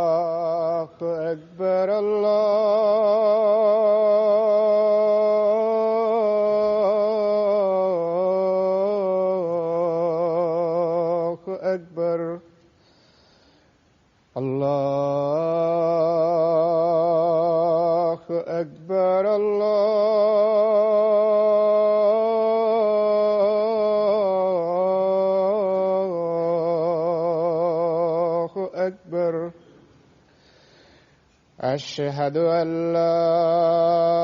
الله أكبر الله أكبر الله أكبر الله أكبر أشهد أن لا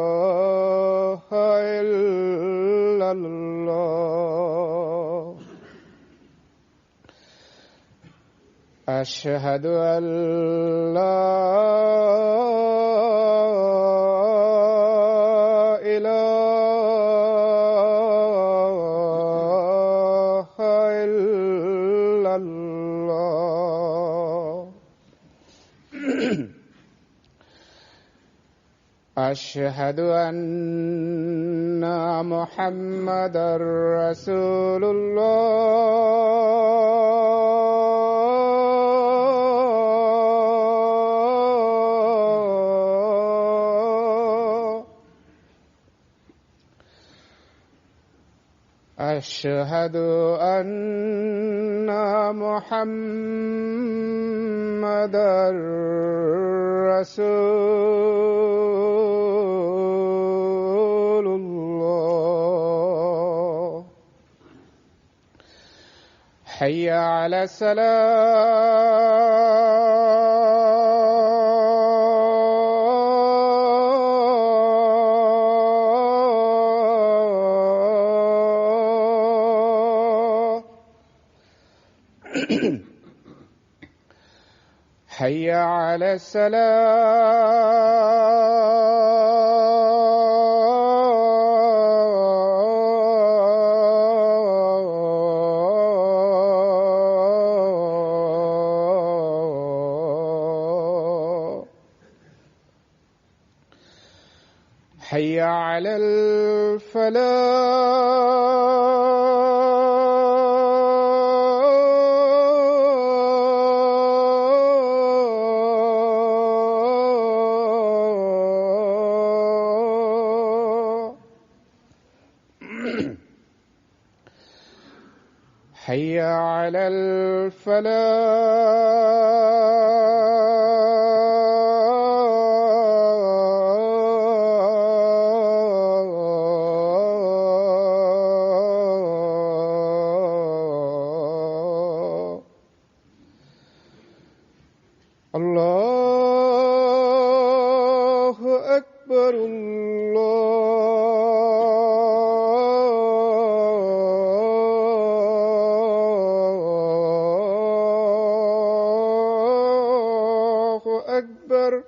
إله إلا الله أشهد أن لا إله إلا الله أشهد أن محمدا رسول الله أشهد أن محمدا رسول الله حي على الصلاة حي على الصلاة حي على الفلاح حي على الفلاح الله أكبر الله أكبر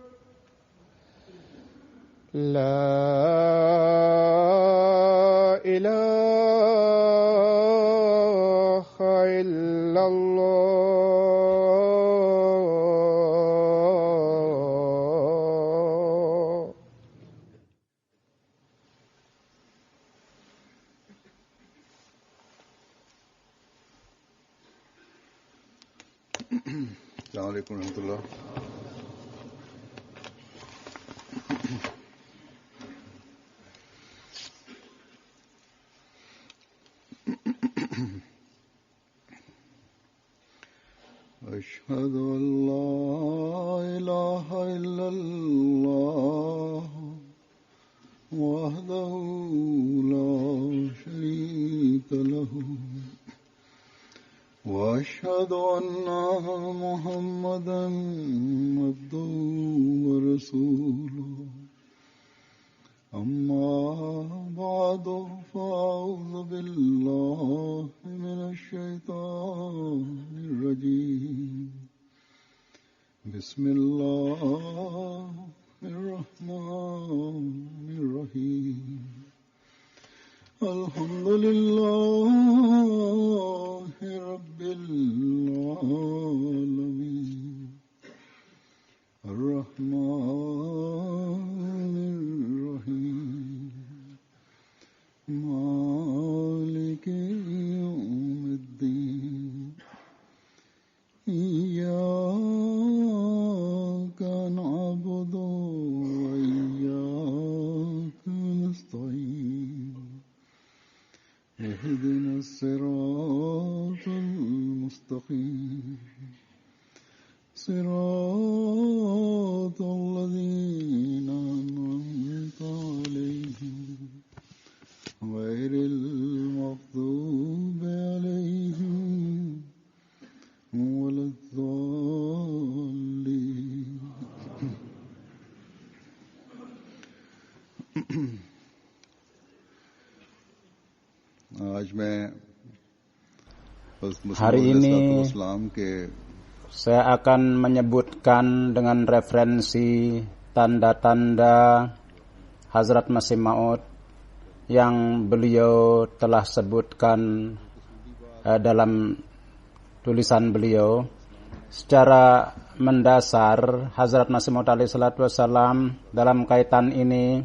لا إله إلا الله السلام عليكم ورحمة الله. أشهد أن لا إله إلا الله وحده لا شريك له وأشهد أن محمدا عبده ورسوله أما بعد فأعوذ بالله من الشيطان الرجيم بسم الله الرحمن الرحيم الحمد لله رب العالمين الرحمن الرحيم مالك يوم الدين إياك نعبد وإياك نستعين اهدنا الصراط المستقيم صراط الذين أنعمت عليهم غير المغضوب عليهم ولا الضالين. Hari ini saya akan menyebutkan dengan referensi tanda-tanda Hazrat Masih Maud yang beliau telah sebutkan dalam tulisan beliau. Secara mendasar, Hazrat Masih Maud alaihi salatu wassalam dalam kaitan ini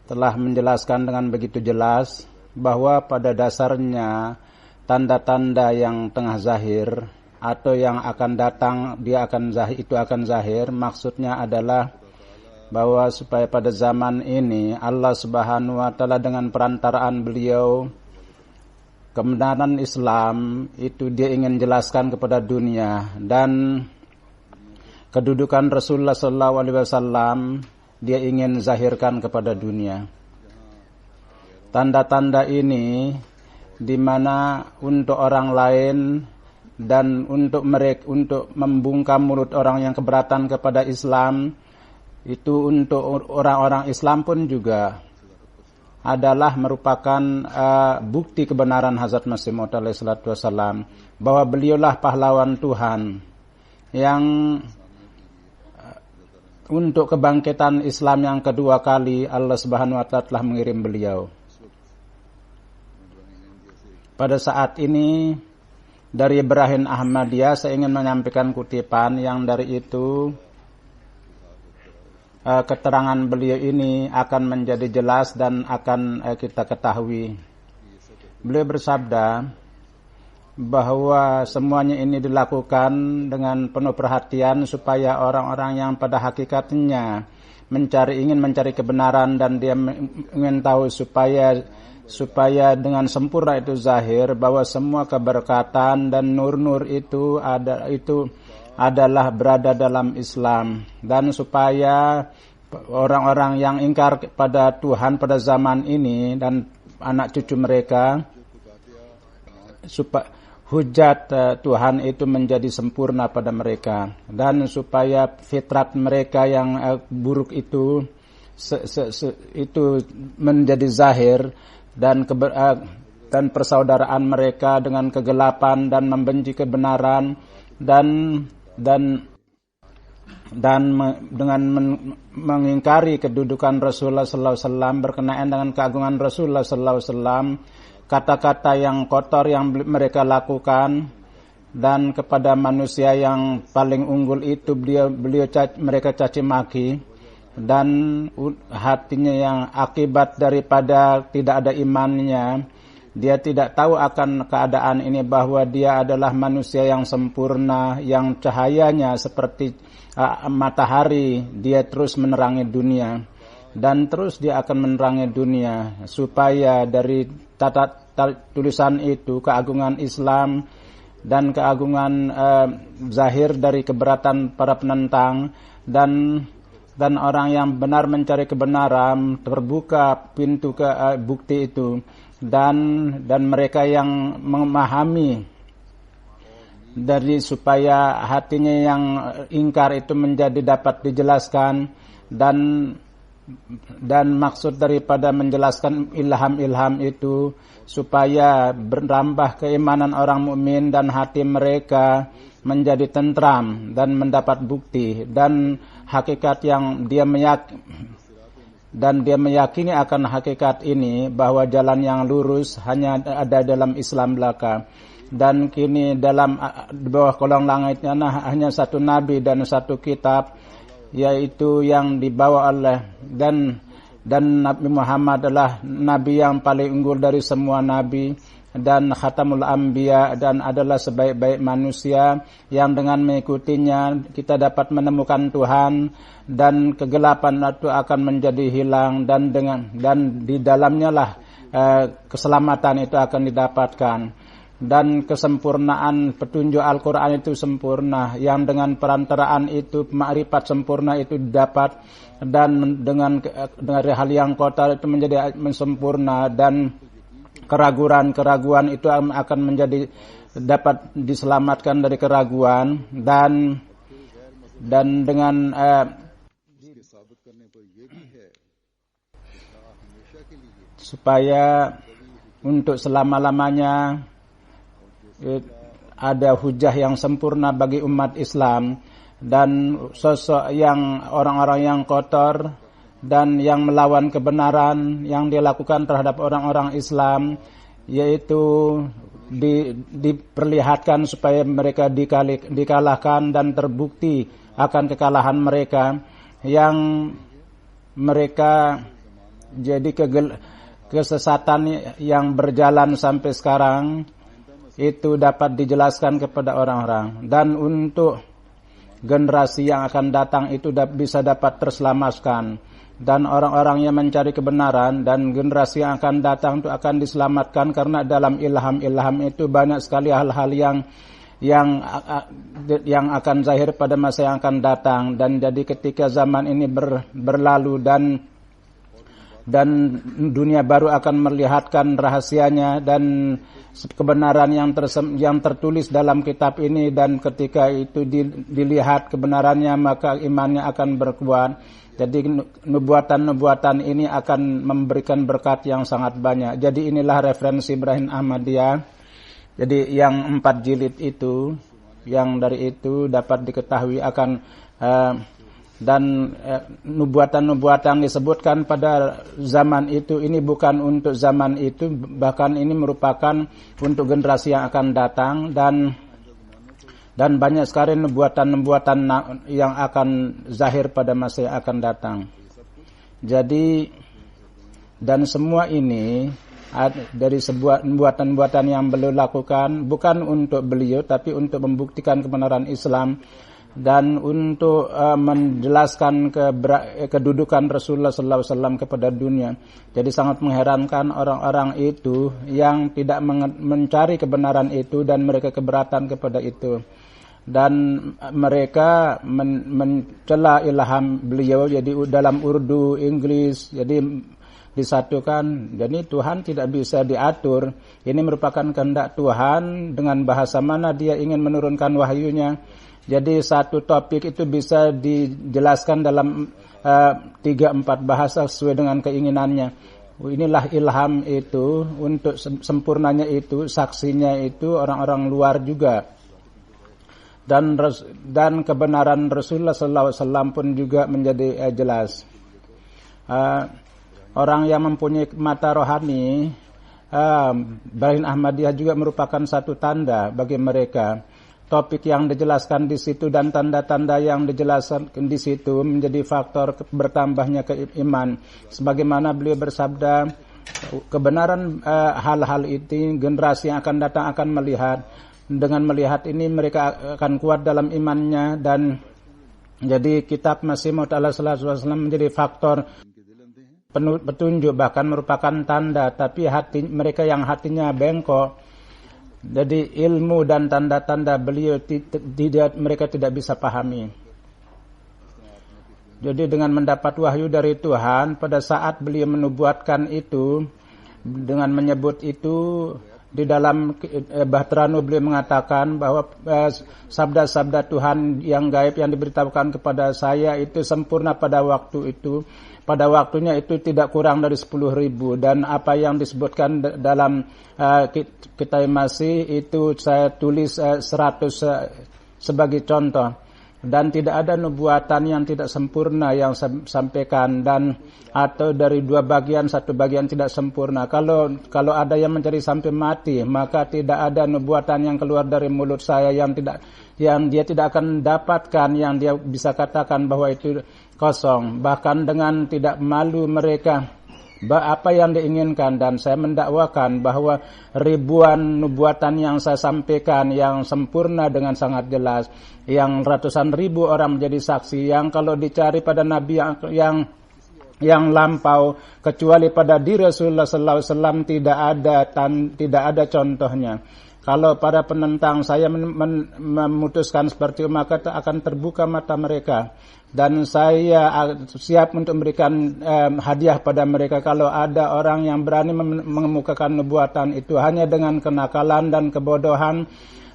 telah menjelaskan dengan begitu jelas bahwa pada dasarnya tanda-tanda yang tengah zahir atau yang akan datang itu akan zahir, maksudnya adalah bahwa supaya pada zaman ini Allah Subhanahu wa taala dengan perantaraan beliau kebenaran Islam itu dia ingin jelaskan kepada dunia, dan kedudukan Rasulullah sallallahu alaihi wasallam dia ingin zahirkan kepada dunia. Tanda-tanda ini di mana untuk orang lain dan untuk membungkam mulut orang yang keberatan kepada Islam, itu untuk orang-orang Islam pun juga adalah merupakan bukti kebenaran Hazrat Masih Maud alaihi salatu wassalam, bahwa beliaulah pahlawan Tuhan yang untuk kebangkitan Islam yang kedua kali Allah Subhanahu wa taala telah mengirim beliau. Pada saat ini dari Ibrahim Ahmadiyah saya ingin menyampaikan kutipan yang dari itu keterangan beliau ini akan menjadi jelas dan akan kita ketahui. Beliau bersabda bahwa semuanya ini dilakukan dengan penuh perhatian supaya orang-orang yang pada hakikatnya ingin mencari kebenaran dan dia ingin tahu supaya dengan sempurna itu zahir bahwa semua keberkatan dan nur-nur itu adalah berada dalam Islam, dan supaya orang-orang yang ingkar pada Tuhan pada zaman ini dan anak cucu mereka, supaya hujat Tuhan itu menjadi sempurna pada mereka, dan supaya fitrat mereka yang buruk itu menjadi zahir, dan persaudaraan mereka dengan kegelapan dan membenci kebenaran, dan dengan mengingkari kedudukan Rasulullah sallallahu alaihi wasallam, berkenaan dengan keagungan Rasulullah sallallahu alaihi wasallam, kata-kata yang kotor yang mereka lakukan, dan kepada manusia yang paling unggul itu mereka caci maki, dan hatinya yang akibat daripada tidak ada imannya, dia tidak tahu akan keadaan ini bahwa dia adalah manusia yang sempurna, yang cahayanya seperti matahari, dia terus menerangi dunia, dan terus dia akan menerangi dunia, supaya dari tulisan itu keagungan Islam dan keagungan zahir dari keberatan para penentang, dan orang yang benar mencari kebenaran, terbuka pintu ke bukti itu, dan mereka yang memahami dari supaya hatinya yang ingkar itu menjadi dapat dijelaskan, dan maksud daripada menjelaskan ilham-ilham itu supaya bertambah keimanan orang mukmin dan hati mereka menjadi tentram dan mendapat bukti dan hakikat yang dia meyakini akan hakikat ini, bahwa jalan yang lurus hanya ada dalam Islam belaka, dan kini di bawah kolong langitnya hanya satu nabi dan satu kitab, yaitu yang dibawa oleh, dan dan Nabi Muhammad adalah nabi yang paling unggul dari semua nabi dan khatamul anbiya dan adalah sebaik-baik manusia yang dengan mengikutinya kita dapat menemukan Tuhan dan kegelapan itu akan menjadi hilang dan di dalamnya lah keselamatan itu akan didapatkan dan kesempurnaan petunjuk Al-Quran itu sempurna yang dengan perantaraan itu makrifat sempurna itu didapat dan dengan hal yang kotor itu menjadi sempurna dan keraguan itu akan menjadi dapat diselamatkan dari keraguan dan dengan supaya untuk selama-lamanya ada hujah yang sempurna bagi umat Islam dan sosok yang orang-orang yang kotor dan yang melawan kebenaran yang dilakukan terhadap orang-orang Islam yaitu diperlihatkan supaya mereka dikalahkan dan terbukti akan kekalahan mereka yang mereka jadi kesesatan yang berjalan sampai sekarang itu dapat dijelaskan kepada orang-orang dan untuk generasi yang akan datang itu bisa dapat terselamatkan dan orang-orang yang mencari kebenaran dan generasi yang akan datang itu akan diselamatkan karena dalam ilham itu banyak sekali hal-hal yang akan zahir pada masa yang akan datang dan jadi ketika zaman ini berlalu dan dunia baru akan melihatkan rahasianya dan kebenaran yang tertulis dalam kitab ini dan ketika itu dilihat kebenarannya maka imannya akan berkuat. Jadi nubuatan-nubuatan ini akan memberikan berkat yang sangat banyak. Jadi inilah referensi Ibrahim Ahmadiyah. Jadi yang 4 jilid itu, yang dari itu dapat diketahui akan dan nubuatan-nubuatan disebutkan pada zaman itu ini bukan untuk zaman itu, bahkan ini merupakan untuk generasi yang akan datang dan banyak sekali nubuatan-nubuatan yang akan zahir pada masa yang akan datang. Jadi dan semua ini dari sebuah nubuatan-nubuatan yang beliau lakukan bukan untuk beliau tapi untuk membuktikan kebenaran Islam dan untuk menjelaskan kedudukan Rasulullah SAW kepada dunia. Jadi sangat mengherankan orang-orang itu yang tidak mencari kebenaran itu dan mereka keberatan kepada itu. Dan mereka mencela ilham beliau jadi dalam Urdu, Inggris, jadi disatukan. Jadi Tuhan tidak bisa diatur. Ini merupakan kehendak Tuhan dengan bahasa mana dia ingin menurunkan wahyunya. Jadi satu topik itu bisa dijelaskan dalam 3-4 bahasa sesuai dengan keinginannya. Inilah ilham itu, untuk sempurnanya itu, saksinya itu orang-orang luar juga. Dan kebenaran Rasulullah SAW pun juga menjadi jelas. Orang yang mempunyai mata rohani, Ibrahim Ahmadiyah juga merupakan satu tanda bagi mereka. Topik yang dijelaskan di situ dan tanda-tanda yang dijelaskan di situ menjadi faktor bertambahnya keiman. Sebagaimana beliau bersabda, kebenaran hal-hal itu generasi yang akan datang akan melihat. Dengan melihat ini mereka akan kuat dalam imannya dan jadi kitab Masih Maud alaihi menjadi faktor petunjuk bahkan merupakan tanda, tapi mereka yang hatinya bengkok. Jadi ilmu dan tanda-tanda beliau mereka tidak bisa pahami. Jadi dengan mendapat wahyu dari Tuhan pada saat beliau menubuatkan itu dengan menyebut itu di dalam Bahtranu beliau mengatakan bahwa sabda-sabda Tuhan yang gaib yang diberitahukan kepada saya itu sempurna pada waktu itu. Pada waktunya itu tidak kurang dari 10.000 dan apa yang disebutkan dalam kitab Masih itu saya tulis 100 sebagai contoh. Dan tidak ada nubuatan yang tidak sempurna yang sampaikan dan atau dari 2 bagian 1 bagian tidak sempurna. Kalau ada yang mencari sampai mati, maka tidak ada nubuatan yang keluar dari mulut saya yang yang dia tidak akan dapatkan, yang dia bisa katakan bahwa itu kosong. Bahkan dengan tidak malu mereka apa yang diinginkan, dan saya mendakwakan bahwa ribuan nubuatan yang saya sampaikan yang sempurna dengan sangat jelas, yang ratusan ribu orang menjadi saksi, yang kalau dicari pada nabi yang lampau kecuali pada diri Rasulullah sallallahu alaihi wasallam tidak ada contohnya. Kalau para penentang saya memutuskan seperti itu, maka akan terbuka mata mereka, dan saya siap untuk memberikan hadiah pada mereka kalau ada orang yang berani mengemukakan nubuatan itu hanya dengan kenakalan dan kebodohan,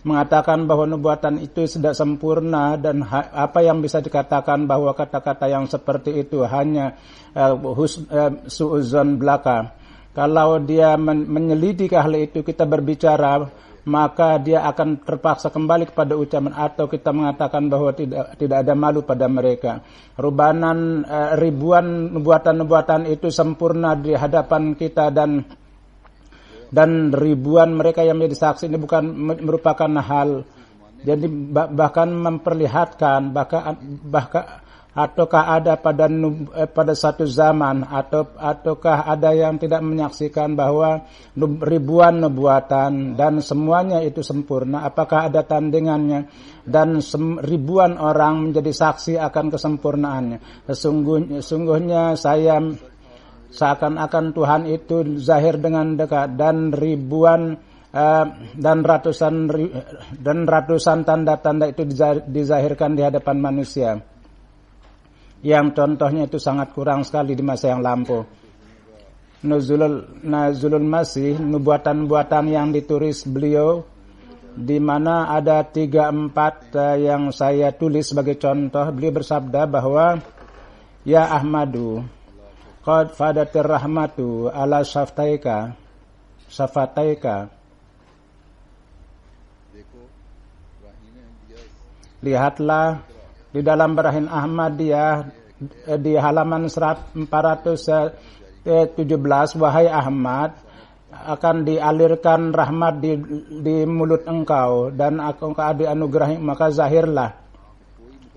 mengatakan bahwa nubuatan itu sudah sempurna, dan apa yang bisa dikatakan bahwa kata-kata yang seperti itu hanya suuzon belaka. Kalau dia menyelidiki hal itu, kita berbicara, maka dia akan terpaksa kembali kepada ucapan, atau kita mengatakan bahwa tidak ada malu pada mereka. Ribuan nubuatan-nubuatan itu sempurna di hadapan kita, dan ribuan mereka yang menjadi saksi ini bukan merupakan hal, jadi bahkan memperlihatkan bahkan ataukah ada pada satu zaman, ataukah ada yang tidak menyaksikan bahwa ribuan nubuatan dan semuanya itu sempurna, apakah ada tandingannya, dan ribuan orang menjadi saksi akan kesempurnaannya. Sesungguhnya saya seakan-akan Tuhan itu zahir dengan dekat, dan ribuan dan ratusan tanda-tanda itu dizahirkan di hadapan manusia, yang contohnya itu sangat kurang sekali di masa yang lampau. Nuzulul Masih, nubuatan-nubuatan yang ditulis beliau, di mana ada 3-4 yang saya tulis sebagai contoh. Beliau bersabda bahwa ya Ahmadu, qad fadatir rahmatu ala syafataika. Lihatlah di dalam Barahin Ahmadiyah di halaman 417, wahai Ahmad, akan dialirkan rahmat di mulut engkau, dan engkau dianugerahi, maka zahirlah.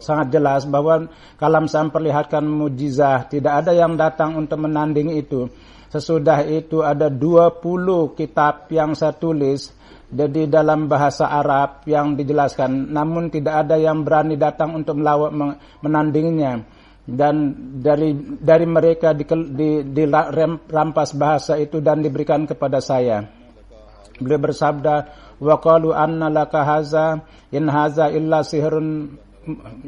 Sangat jelas bahwa kalam saya memperlihatkan mujizah, tidak ada yang datang untuk menanding itu. Sesudah itu ada 20 kitab yang saya tulis jadi dalam bahasa Arab yang dijelaskan, namun tidak ada yang berani datang untuk menandingnya, dan dari mereka dirampas bahasa itu dan diberikan kepada saya. Beliau bersabda, wa qalu anna laka haza in haza illa sihrun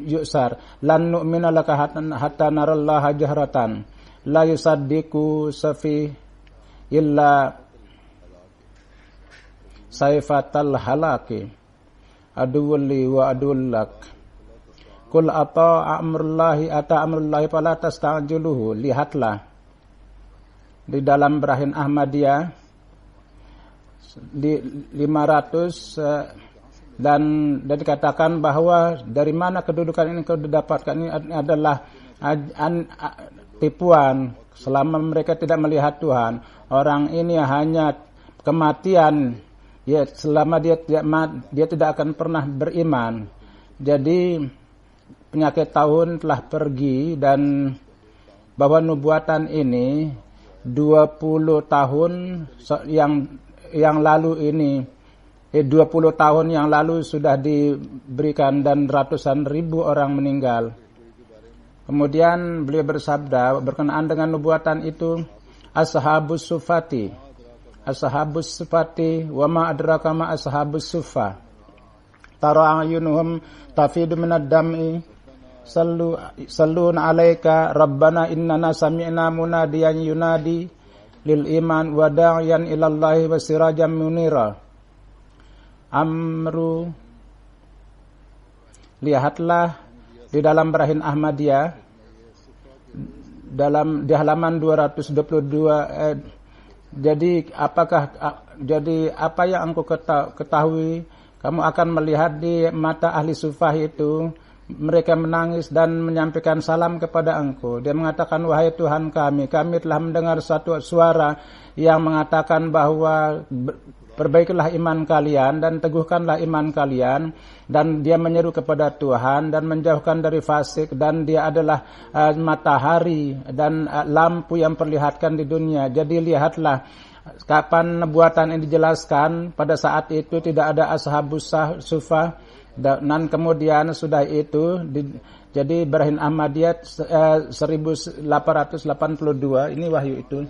yusar lan nu'mina laka hatta narallaha jahratan la yusaddiqu safi illa saifatal halaki aduwli wa adullak kul ata amrullahi fala tasta'jiluhu. Lihatlah di dalam Barahin Ahmadiyah di 500 dan dikatakan bahwa dari mana kedudukan ini kau dapatkan, ini adalah tipuan. Selama mereka tidak melihat Tuhan, orang ini hanya kematian. Ya, selama dia tidak akan pernah beriman. Jadi penyakit tahun telah pergi, dan bahwa nubuatan ini 20 tahun yang lalu ini 20 tahun yang lalu sudah diberikan, dan ratusan ribu orang meninggal. Kemudian beliau bersabda berkenaan dengan nubuatan itu, ashabus sufati wa ma adraka ma ashabus sufa tara ayunuhum tafidu minad dam'i sallun alaika rabbana innana sami'na munadiyan yunadi lil iman wa da'iyan ilallahi wa sirajan munira. Amru, lihatlah di dalam Barahin Ahmadiyah di halaman 222. Jadi apa yang engkau ketahui, kamu akan melihat di mata ahli sufah itu, mereka menangis dan menyampaikan salam kepada engkau. Dia mengatakan, wahai Tuhan kami telah mendengar satu suara yang mengatakan bahwa perbaikilah iman kalian dan teguhkanlah iman kalian, dan dia menyeru kepada Tuhan dan menjauhkan dari fasik, dan dia adalah matahari dan lampu yang perlihatkan di dunia. Jadi lihatlah kapan nubuatan ini dijelaskan, pada saat itu tidak ada ashabus sufah, dan kemudian sudah itu jadi Ibrahim Ahmadiyah 1882 ini wahyu itu.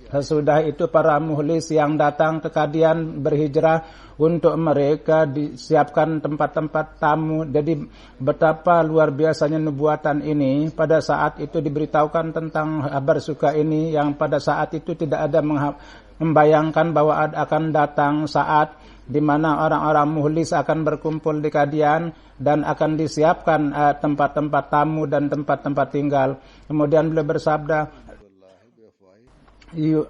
Sesudah itu para muhlis yang datang ke Kadian berhijrah, untuk mereka disiapkan tempat-tempat tamu. Jadi betapa luar biasanya nubuatan ini. Pada saat itu diberitahukan tentang kabar suka ini, yang pada saat itu tidak ada membayangkan bahwa akan datang saat di mana orang-orang muhlis akan berkumpul di Kadian dan akan disiapkan tempat-tempat tamu dan tempat-tempat tinggal. Kemudian beliau bersabda,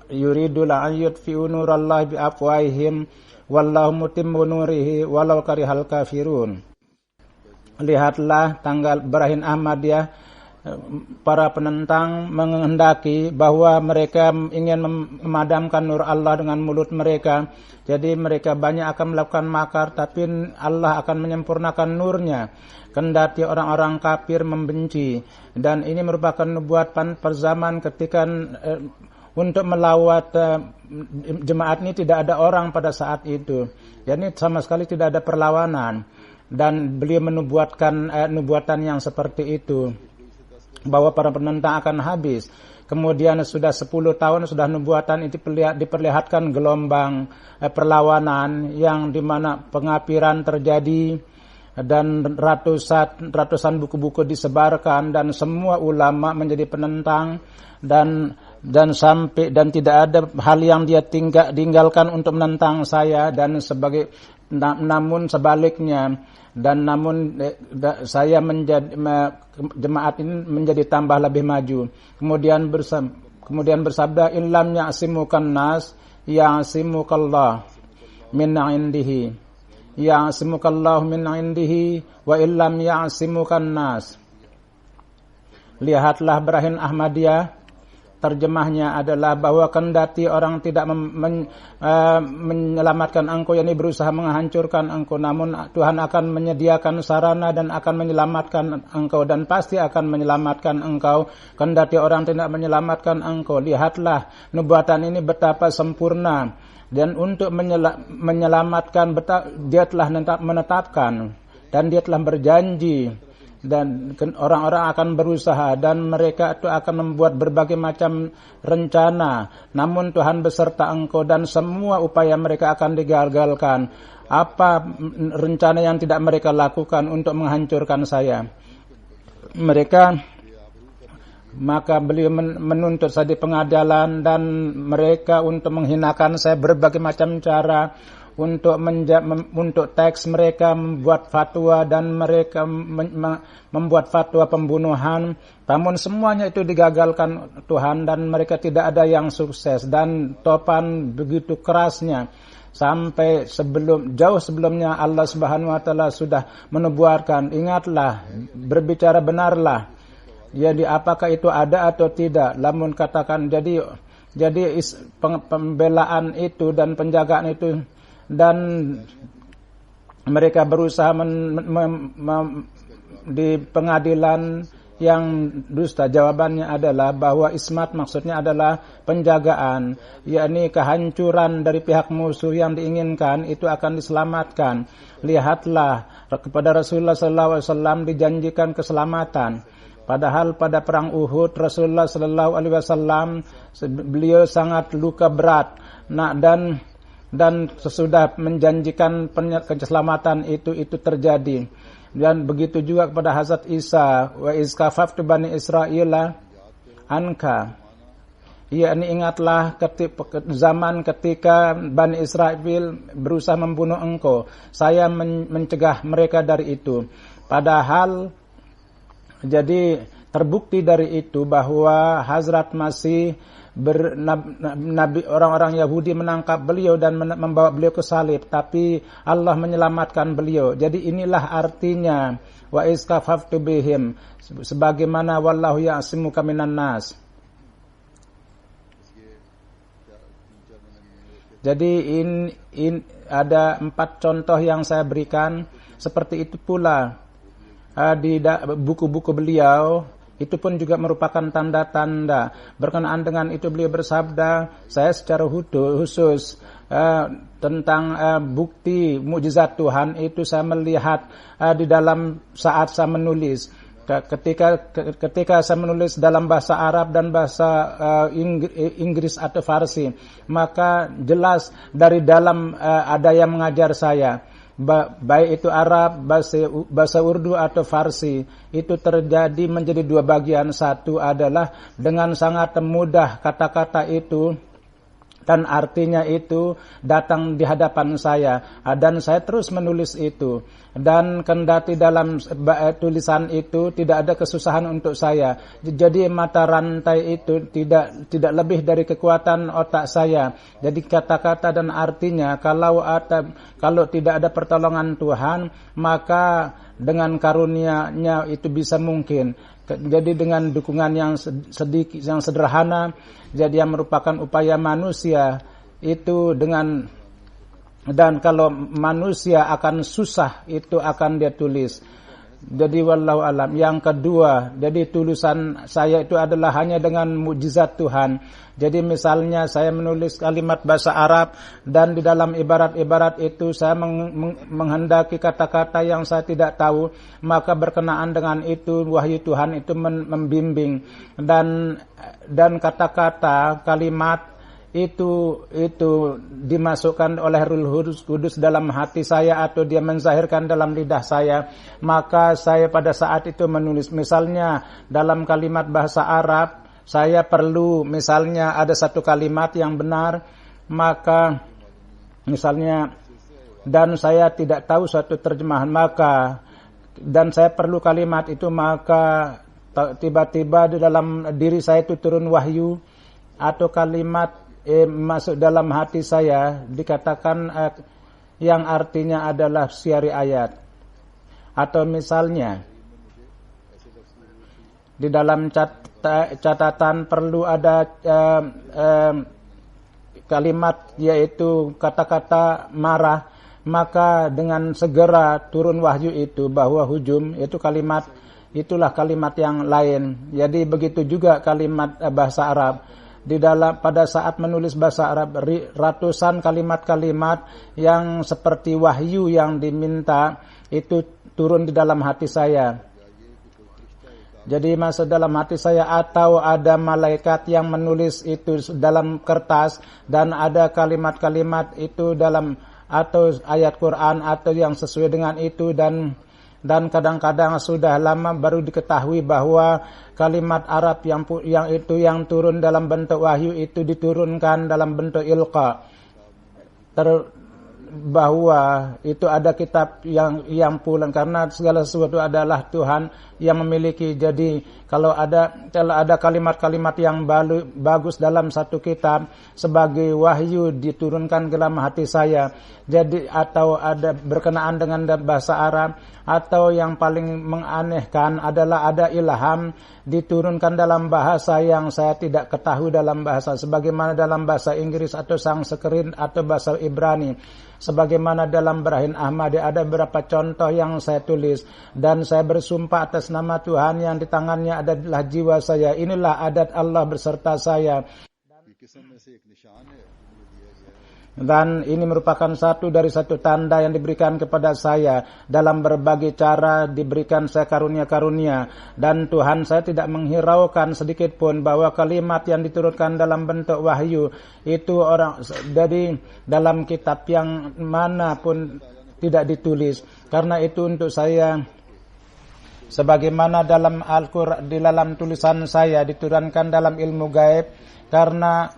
yuridul an yutfi'u nurallahi bi afwahihim wallahu mutimmu nurihi walau karihal kafirun. Lihatlah tanggal Ibrahim Ahmadiyah, para penentang menghendaki bahwa mereka ingin memadamkan nur Allah dengan mulut mereka. Jadi mereka banyak akan melakukan makar, tapi Allah akan menyempurnakan nurnya. Kendati orang-orang kafir membenci. Dan ini merupakan nubuatan perzaman ketika untuk melawat jemaat ini tidak ada orang pada saat itu. Jadi sama sekali tidak ada perlawanan. Dan beliau menubuatkan nubuatan yang seperti itu, bahwa para penentang akan habis. Kemudian sudah 10 tahun sudah nubuatan itu diperlihatkan gelombang perlawanan yang dimana pengapiran terjadi dan ratusan buku-buku disebarkan dan semua ulama menjadi penentang dan tidak ada hal yang dia tinggalkan untuk menentang saya dan namun sebaliknya. Dan namun saya jemaat ini menjadi tambah lebih maju. Kemudian bersabda, illam ya'simukan nas ya'simukallah min indihi, ya'simukallah min indihi wa illam ya'simukan nas. Lihatlah Ibrahim Ahmadiyah, terjemahnya adalah bahwa kendati orang tidak menyelamatkan engkau, yakni berusaha menghancurkan engkau, namun Tuhan akan menyediakan sarana dan akan menyelamatkan engkau, dan pasti akan menyelamatkan engkau kendati orang tidak menyelamatkan engkau. Lihatlah nubuatan ini betapa sempurna, dan untuk menyelamatkan dia telah menetapkan dan dia telah berjanji. Dan orang-orang akan berusaha dan mereka itu akan membuat berbagai macam rencana, namun Tuhan beserta engkau dan semua upaya mereka akan digagalkan. Apa rencana yang tidak mereka lakukan untuk menghancurkan saya? Maka beliau menuntut saya di pengadilan, dan mereka untuk menghinakan saya berbagai macam cara, untuk teks mereka membuat fatwa, dan mereka membuat fatwa pembunuhan. Namun semuanya itu digagalkan Tuhan, dan mereka tidak ada yang sukses. Dan topan begitu kerasnya sampai jauh sebelumnya Allah Subhanahu wa taala sudah menubuatkan, ingatlah, berbicara benarlah. Jadi apakah itu ada atau tidak? Lamun katakan jadi pembelaan itu dan penjagaan itu, dan mereka berusaha di pengadilan yang dusta. Jawabannya adalah bahwa ismat maksudnya adalah penjagaan, yakni kehancuran dari pihak musuh yang diinginkan itu akan diselamatkan. Lihatlah kepada Rasulullah SAW dijanjikan keselamatan. Padahal pada perang Uhud Rasulullah SAW beliau sangat luka berat. Dan sesudah menjanjikan keselamatan itu terjadi. Dan begitu juga kepada Hazrat Isa, wa izkafaftu bani Israila anka. Yakni ingatlah zaman ketika Bani Israel berusaha membunuh engkau, saya mencegah mereka dari itu. Padahal jadi terbukti dari itu bahwa Hazrat Masih Nabi, orang-orang Yahudi menangkap beliau dan membawa beliau ke salib, tapi Allah menyelamatkan beliau. Jadi inilah artinya wa iskafaftu bihim, sebagaimana wallahu ya'simuka minan nas. Jadi ada 4 contoh yang saya berikan. Seperti itu pula di buku-buku beliau, itu pun juga merupakan tanda-tanda. Berkenaan dengan itu beliau bersabda, saya secara khusus tentang bukti mukjizat Tuhan itu saya melihat di dalam saat saya menulis. Ketika saya menulis dalam bahasa Arab dan bahasa Inggris atau Farsi, maka jelas dari dalam ada yang mengajar saya, baik itu Arab, bahasa Urdu atau Farsi, itu terjadi menjadi 2 bagian. Satu adalah dengan sangat mudah kata-kata itu dan artinya itu datang di hadapan saya, dan saya terus menulis itu, dan kendati dalam tulisan itu tidak ada kesusahan untuk saya. Jadi mata rantai itu tidak lebih dari kekuatan otak saya. Jadi kata-kata dan artinya kalau tidak ada pertolongan Tuhan, maka dengan karunia-Nya itu bisa mungkin. Jadi dengan dukungan yang sedikit, yang sederhana, jadi yang merupakan upaya manusia itu dan kalau manusia akan susah itu akan dia tulis. Jadi wallahu alam. Yang kedua, jadi tulisan saya itu adalah hanya dengan mukjizat Tuhan. Jadi misalnya saya menulis kalimat bahasa Arab dan di dalam ibarat-ibarat itu saya menghendaki kata-kata yang saya tidak tahu, maka berkenaan dengan itu wahyu Tuhan itu membimbing, dan kata-kata kalimat itu dimasukkan oleh Ruh Kudus dalam hati saya atau dia menzahirkan dalam lidah saya, maka saya pada saat itu menulis. Misalnya dalam kalimat bahasa Arab saya perlu misalnya ada satu kalimat yang benar, maka misalnya, dan saya tidak tahu suatu terjemahan, dan saya perlu kalimat itu, maka tiba-tiba di dalam diri saya itu turun wahyu atau kalimat masuk dalam hati saya, dikatakan yang artinya adalah siari ayat. Atau misalnya di dalam catatan perlu ada kalimat yaitu kata-kata marah, maka dengan segera turun wahyu itu bahwa hujum itu kalimat, itulah kalimat yang lain. Jadi begitu juga kalimat bahasa Arab. Pada saat menulis bahasa Arab, ratusan kalimat-kalimat yang seperti wahyu yang diminta itu turun di dalam hati saya. Jadi masuk dalam hati saya, atau ada malaikat yang menulis itu dalam kertas, dan ada kalimat-kalimat itu dalam atau ayat Quran atau yang sesuai dengan itu, dan kadang-kadang sudah lama baru diketahui bahwa kalimat Arab yang turun dalam bentuk wahyu itu diturunkan dalam bentuk ilqa, bahwa itu ada kitab yang pulang, karena segala sesuatu adalah Tuhan yang memiliki. Jadi kalau ada kalimat-kalimat yang bagus dalam satu kitab sebagai wahyu diturunkan ke dalam hati saya. Jadi atau ada berkenaan dengan bahasa Arab, atau yang paling menganehkan adalah ada ilham diturunkan dalam bahasa yang saya tidak ketahui dalam bahasa, sebagaimana dalam bahasa Inggris atau Sanskrit atau bahasa Ibrani. Sebagaimana dalam Barahin Ahmadi ada beberapa contoh yang saya tulis, dan saya bersumpah atas nama Tuhan yang di tangannya adalah jiwa saya, inilah adat Allah berserta saya. Dan ini merupakan satu tanda yang diberikan kepada saya. Dalam berbagai cara diberikan saya karunia-karunia, dan Tuhan saya tidak menghiraukan sedikit pun bahwa kalimat yang diturunkan dalam bentuk wahyu itu dari dalam kitab yang manapun tidak ditulis. Karena itu untuk saya, sebagaimana dalam Al-Quran, di dalam tulisan saya diturunkan dalam ilmu gaib, karena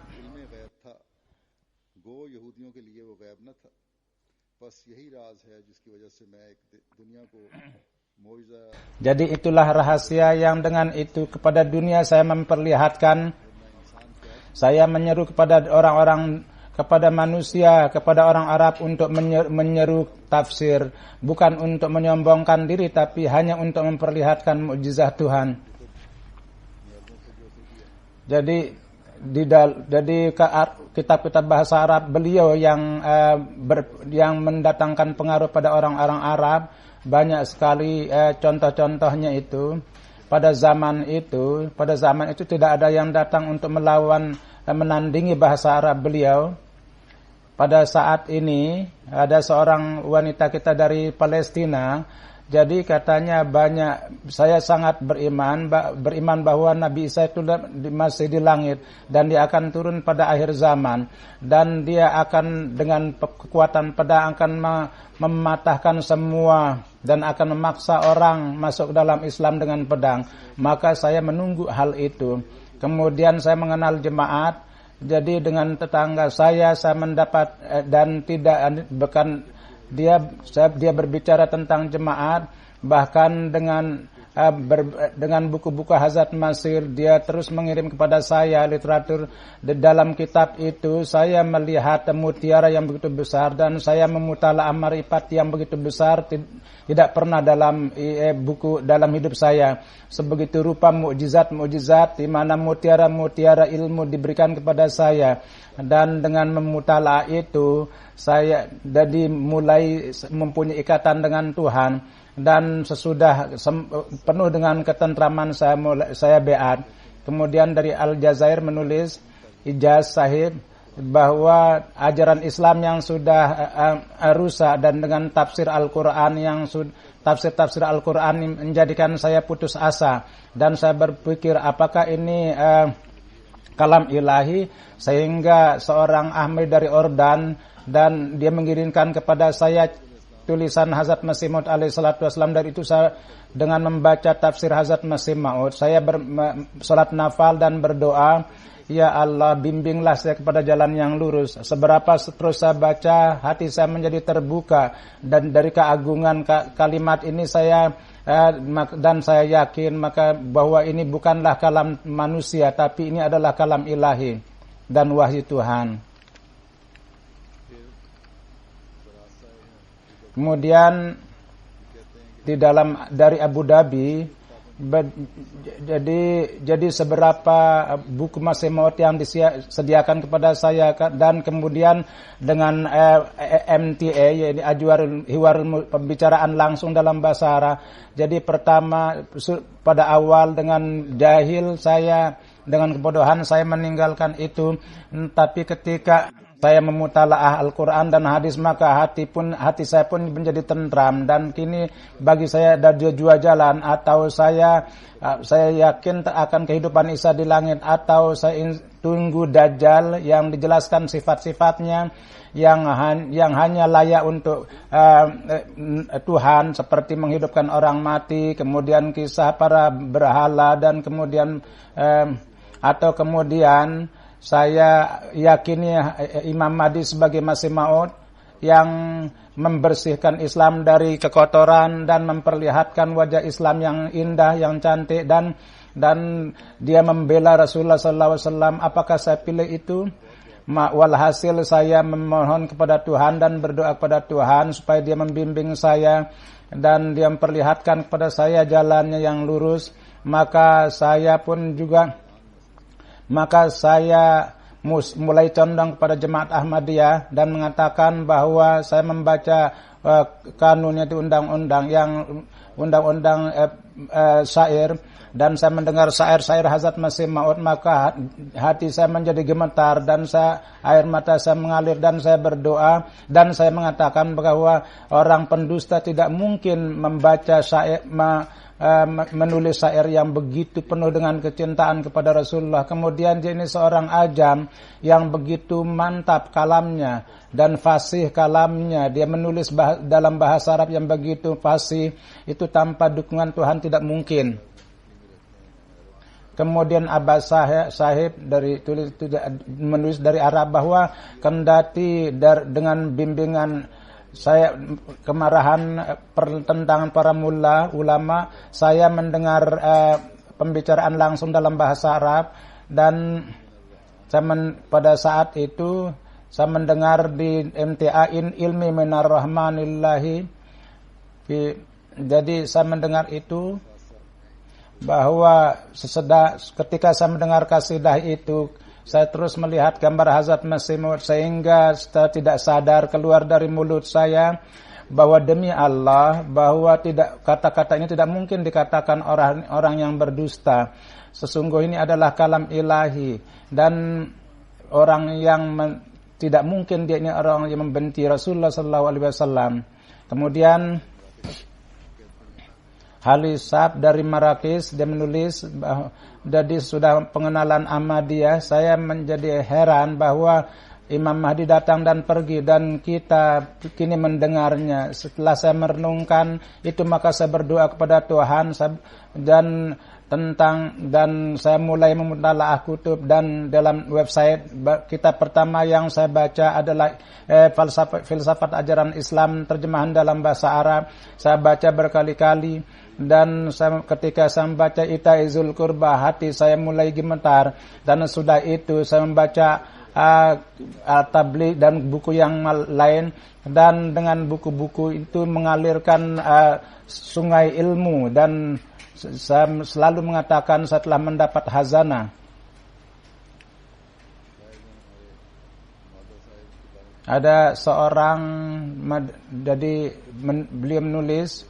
jadi itulah rahasia yang dengan itu kepada dunia saya memperlihatkan, saya menyeru kepada orang-orang, kepada manusia, kepada orang Arab untuk menyeru tafsir, bukan untuk menyombongkan diri, tapi hanya untuk memperlihatkan mukjizat Tuhan. Jadi jadi kitab-kitab bahasa Arab beliau yang mendatangkan pengaruh pada orang-orang Arab, banyak sekali contoh-contohnya itu. Pada zaman itu tidak ada yang datang untuk melawan menandingi bahasa Arab beliau. Pada saat ini ada seorang wanita kita dari Palestina. Jadi katanya saya sangat beriman bahwa Nabi Isa itu masih di langit dan dia akan turun pada akhir zaman, dan dia akan dengan kekuatan pedang akan mematahkan semua dan akan memaksa orang masuk dalam Islam dengan pedang. Maka saya menunggu hal itu. Kemudian saya mengenal jemaat. Jadi dengan tetangga saya mendapat dan tidak bukan dia berbicara tentang jemaat, bahkan dengan buku-buku Hazrat Masih, dia terus mengirim kepada saya literatur. Di dalam kitab itu saya melihat mutiara yang begitu besar, dan saya memutalaah marifat yang begitu besar tidak pernah dalam buku dalam hidup saya. Sebegitu rupa mukjizat di mana mutiara ilmu diberikan kepada saya, dan dengan memutalaah itu saya jadi mulai mempunyai ikatan dengan Tuhan. Dan sesudah penuh dengan ketentraman saya beat. Kemudian dari Aljazair menulis Ijaz Sahib bahwa ajaran Islam yang sudah rusak, dan dengan tafsir Al-Quran yang tafsir Al-Quran menjadikan saya putus asa, dan saya berpikir apakah ini kalam ilahi, sehingga seorang Ahmad dari Ordan dan dia mengirimkan kepada saya tulisan Hazrat Masih Maud alaihi salatu wasallam. Dari itu saya dengan membaca tafsir Hazrat Masih Maud, saya salat nafal dan berdoa, ya Allah bimbinglah saya kepada jalan yang lurus. Seberapa terus saya baca, hati saya menjadi terbuka, dan dari keagungan kalimat ini saya yakin maka bahwa ini bukanlah kalam manusia, tapi ini adalah kalam ilahi dan wahyu Tuhan. Kemudian dari Abu Dhabi, jadi seberapa buku Masih Maud yang disediakan kepada saya, dan kemudian dengan MTA, yaitu hiwarul pembicaraan langsung dalam bahasa Arab. Jadi pertama pada awal dengan jahil saya, dengan kebodohan saya meninggalkan itu, tapi ketika saya memutalaah Al-Quran dan hadis, maka hati saya pun menjadi tentram, dan kini bagi saya ada dua jalan. Atau saya yakin akan kehidupan Isa di langit, atau saya tunggu Dajjal yang dijelaskan sifat-sifatnya yang hanya layak untuk Tuhan, seperti menghidupkan orang mati, kemudian kisah para berhala, dan kemudian atau kemudian saya yakini Imam Mahdi sebagai Masih Maud yang membersihkan Islam dari kekotoran dan memperlihatkan wajah Islam yang indah, yang cantik, dan dia membela Rasulullah SAW. Apakah saya pilih itu? Walhasil saya memohon kepada Tuhan dan berdoa kepada Tuhan supaya dia membimbing saya dan dia memperlihatkan kepada saya jalannya yang lurus. Maka saya mulai condong kepada Jemaat Ahmadiyah dan mengatakan bahwa saya membaca kanunnya itu undang-undang syair, dan saya mendengar syair-syair Hazrat Masih Maud, maka hati saya menjadi gemetar dan air mata saya mengalir, dan saya berdoa dan saya mengatakan bahwa orang pendusta tidak mungkin membaca syair menulis syair yang begitu penuh dengan kecintaan kepada Rasulullah. Kemudian dia ini seorang ajam yang begitu mantap kalamnya dan fasih kalamnya. Dia menulis dalam bahasa Arab yang begitu fasih, itu tanpa dukungan Tuhan tidak mungkin. Kemudian Abbas Sahib menulis dari Arab bahwa kendati dengan bimbingan saya kemarahan pertentangan para ulama, saya mendengar pembicaraan langsung dalam bahasa Arab, dan pada saat itu saya mendengar di MTA ilmi minar rahmanillahi. Jadi saya mendengar itu bahwa ketika saya mendengar kasidah itu, saya terus melihat gambar Hazrat Masih Maud sehingga setelah tidak sadar keluar dari mulut saya bahwa demi Allah bahwa tidak kata-kata ini tidak mungkin dikatakan orang yang berdusta. Sesungguhnya ini adalah kalam ilahi dan orang yang tidak mungkin dia ini orang yang membenci Rasulullah SAW. Kemudian Halisab dari Marrakesh dia menulis jadi sudah pengenalan Ahmadiyah, saya menjadi heran bahwa Imam Mahdi datang dan pergi dan kita kini mendengarnya. Setelah saya merenungkan itu maka saya berdoa kepada Tuhan dan saya mulai memutalaah kutub dan dalam website kitab pertama yang saya baca adalah filsafat ajaran Islam terjemahan dalam bahasa Arab. Saya baca berkali-kali dan ketika saya membaca Itaizul Qurba hati saya mulai gemetar dan sudah itu saya membaca Tabligh dan buku yang lain dan dengan buku-buku itu mengalirkan sungai ilmu dan saya selalu mengatakan setelah mendapat hazanah. Ada seorang jadi beliau menulis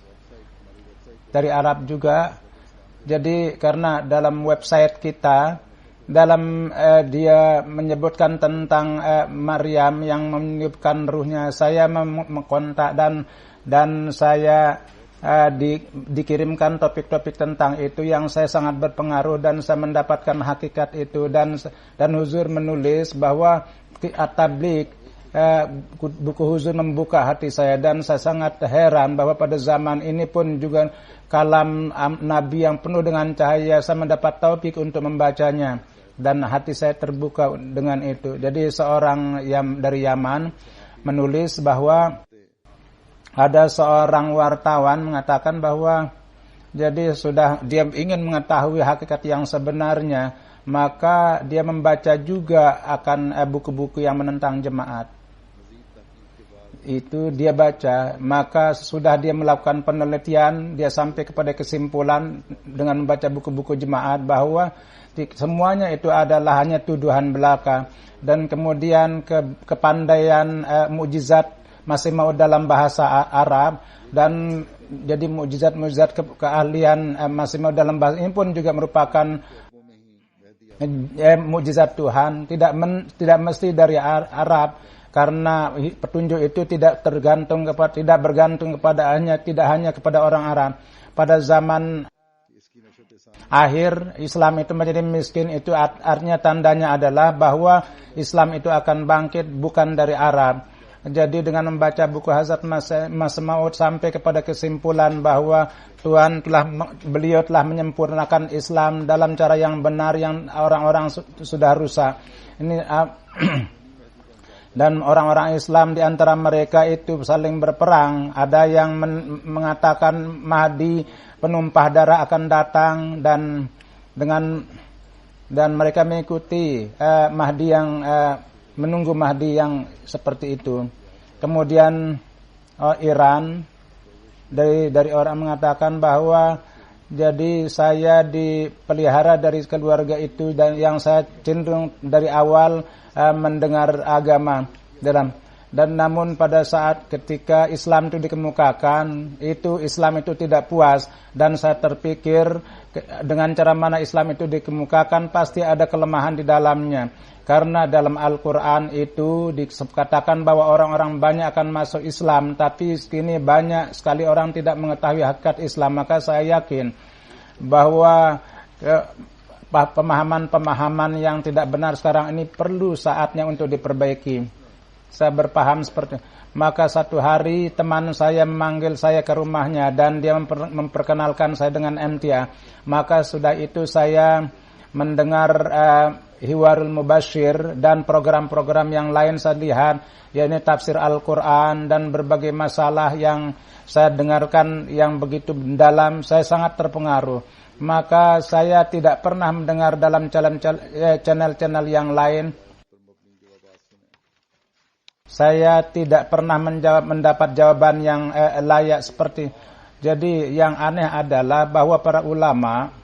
dari Arab juga. Jadi karena dalam website kita dalam dia menyebutkan tentang Maryam yang meniupkan ruhnya, saya mengkontak dan saya dikirimkan topik-topik tentang itu yang saya sangat berpengaruh dan saya mendapatkan hakikat itu dan Huzur menulis bahwa At-Tabligh buku Huzur membuka hati saya dan saya sangat heran bahwa pada zaman ini pun juga kalam Nabi yang penuh dengan cahaya saya mendapat taufik untuk membacanya dan hati saya terbuka dengan itu. Jadi seorang yang dari Yaman menulis bahwa ada seorang wartawan mengatakan bahwa jadi sudah dia ingin mengetahui hakikat yang sebenarnya, maka dia membaca juga akan buku-buku yang menentang jemaat. Itu dia baca, maka sudah dia melakukan penelitian, dia sampai kepada kesimpulan dengan membaca buku-buku jemaat bahwa semuanya itu adalah hanya tuduhan belaka dan kemudian kepandaian mukjizat Masih Maud dalam bahasa Arab dan jadi mukjizat keahlian Masih Maud dalam bahasa ini pun juga merupakan mukjizat Tuhan, tidak mesti dari Arab karena petunjuk itu tidak bergantung kepada tidak hanya kepada orang Arab. Pada zaman akhir Islam itu menjadi miskin, itu artinya tandanya adalah bahwa Islam itu akan bangkit bukan dari Arab. Jadi dengan membaca buku Hazrat Masih Maud sampai kepada kesimpulan bahwa beliau telah menyempurnakan Islam dalam cara yang benar yang orang-orang sudah rusak. Ini dan orang-orang Islam di antara mereka itu saling berperang. Ada yang mengatakan Mahdi penumpah darah akan datang dan mereka mengikuti Mahdi yang menunggu Mahdi yang seperti itu. Kemudian Iran dari orang mengatakan bahwa jadi saya dipelihara dari keluarga itu dan yang saya cenderung dari awal mendengar agama dan namun pada saat ketika Islam itu dikemukakan, itu Islam itu tidak puas dan saya terpikir dengan cara mana Islam itu dikemukakan pasti ada kelemahan di dalamnya. Karena dalam Al-Quran itu dikatakan bahwa orang-orang banyak akan masuk Islam, tapi kini banyak sekali orang tidak mengetahui hakikat Islam. Maka saya yakin bahwa pemahaman-pemahaman yang tidak benar sekarang ini perlu saatnya untuk diperbaiki. Saya berpaham seperti itu. Maka satu hari teman saya memanggil saya ke rumahnya dan dia memperkenalkan saya dengan MTA. Maka sudah itu saya mendengar Hiwarul Mubashir dan program-program yang lain saya lihat, yaitu tafsir Al-Quran dan berbagai masalah yang saya dengarkan yang begitu dalam, saya sangat terpengaruh. Maka saya tidak pernah mendengar dalam channel-channel yang lain. Saya tidak pernah mendapat jawaban yang layak seperti. Jadi yang aneh adalah bahwa para ulama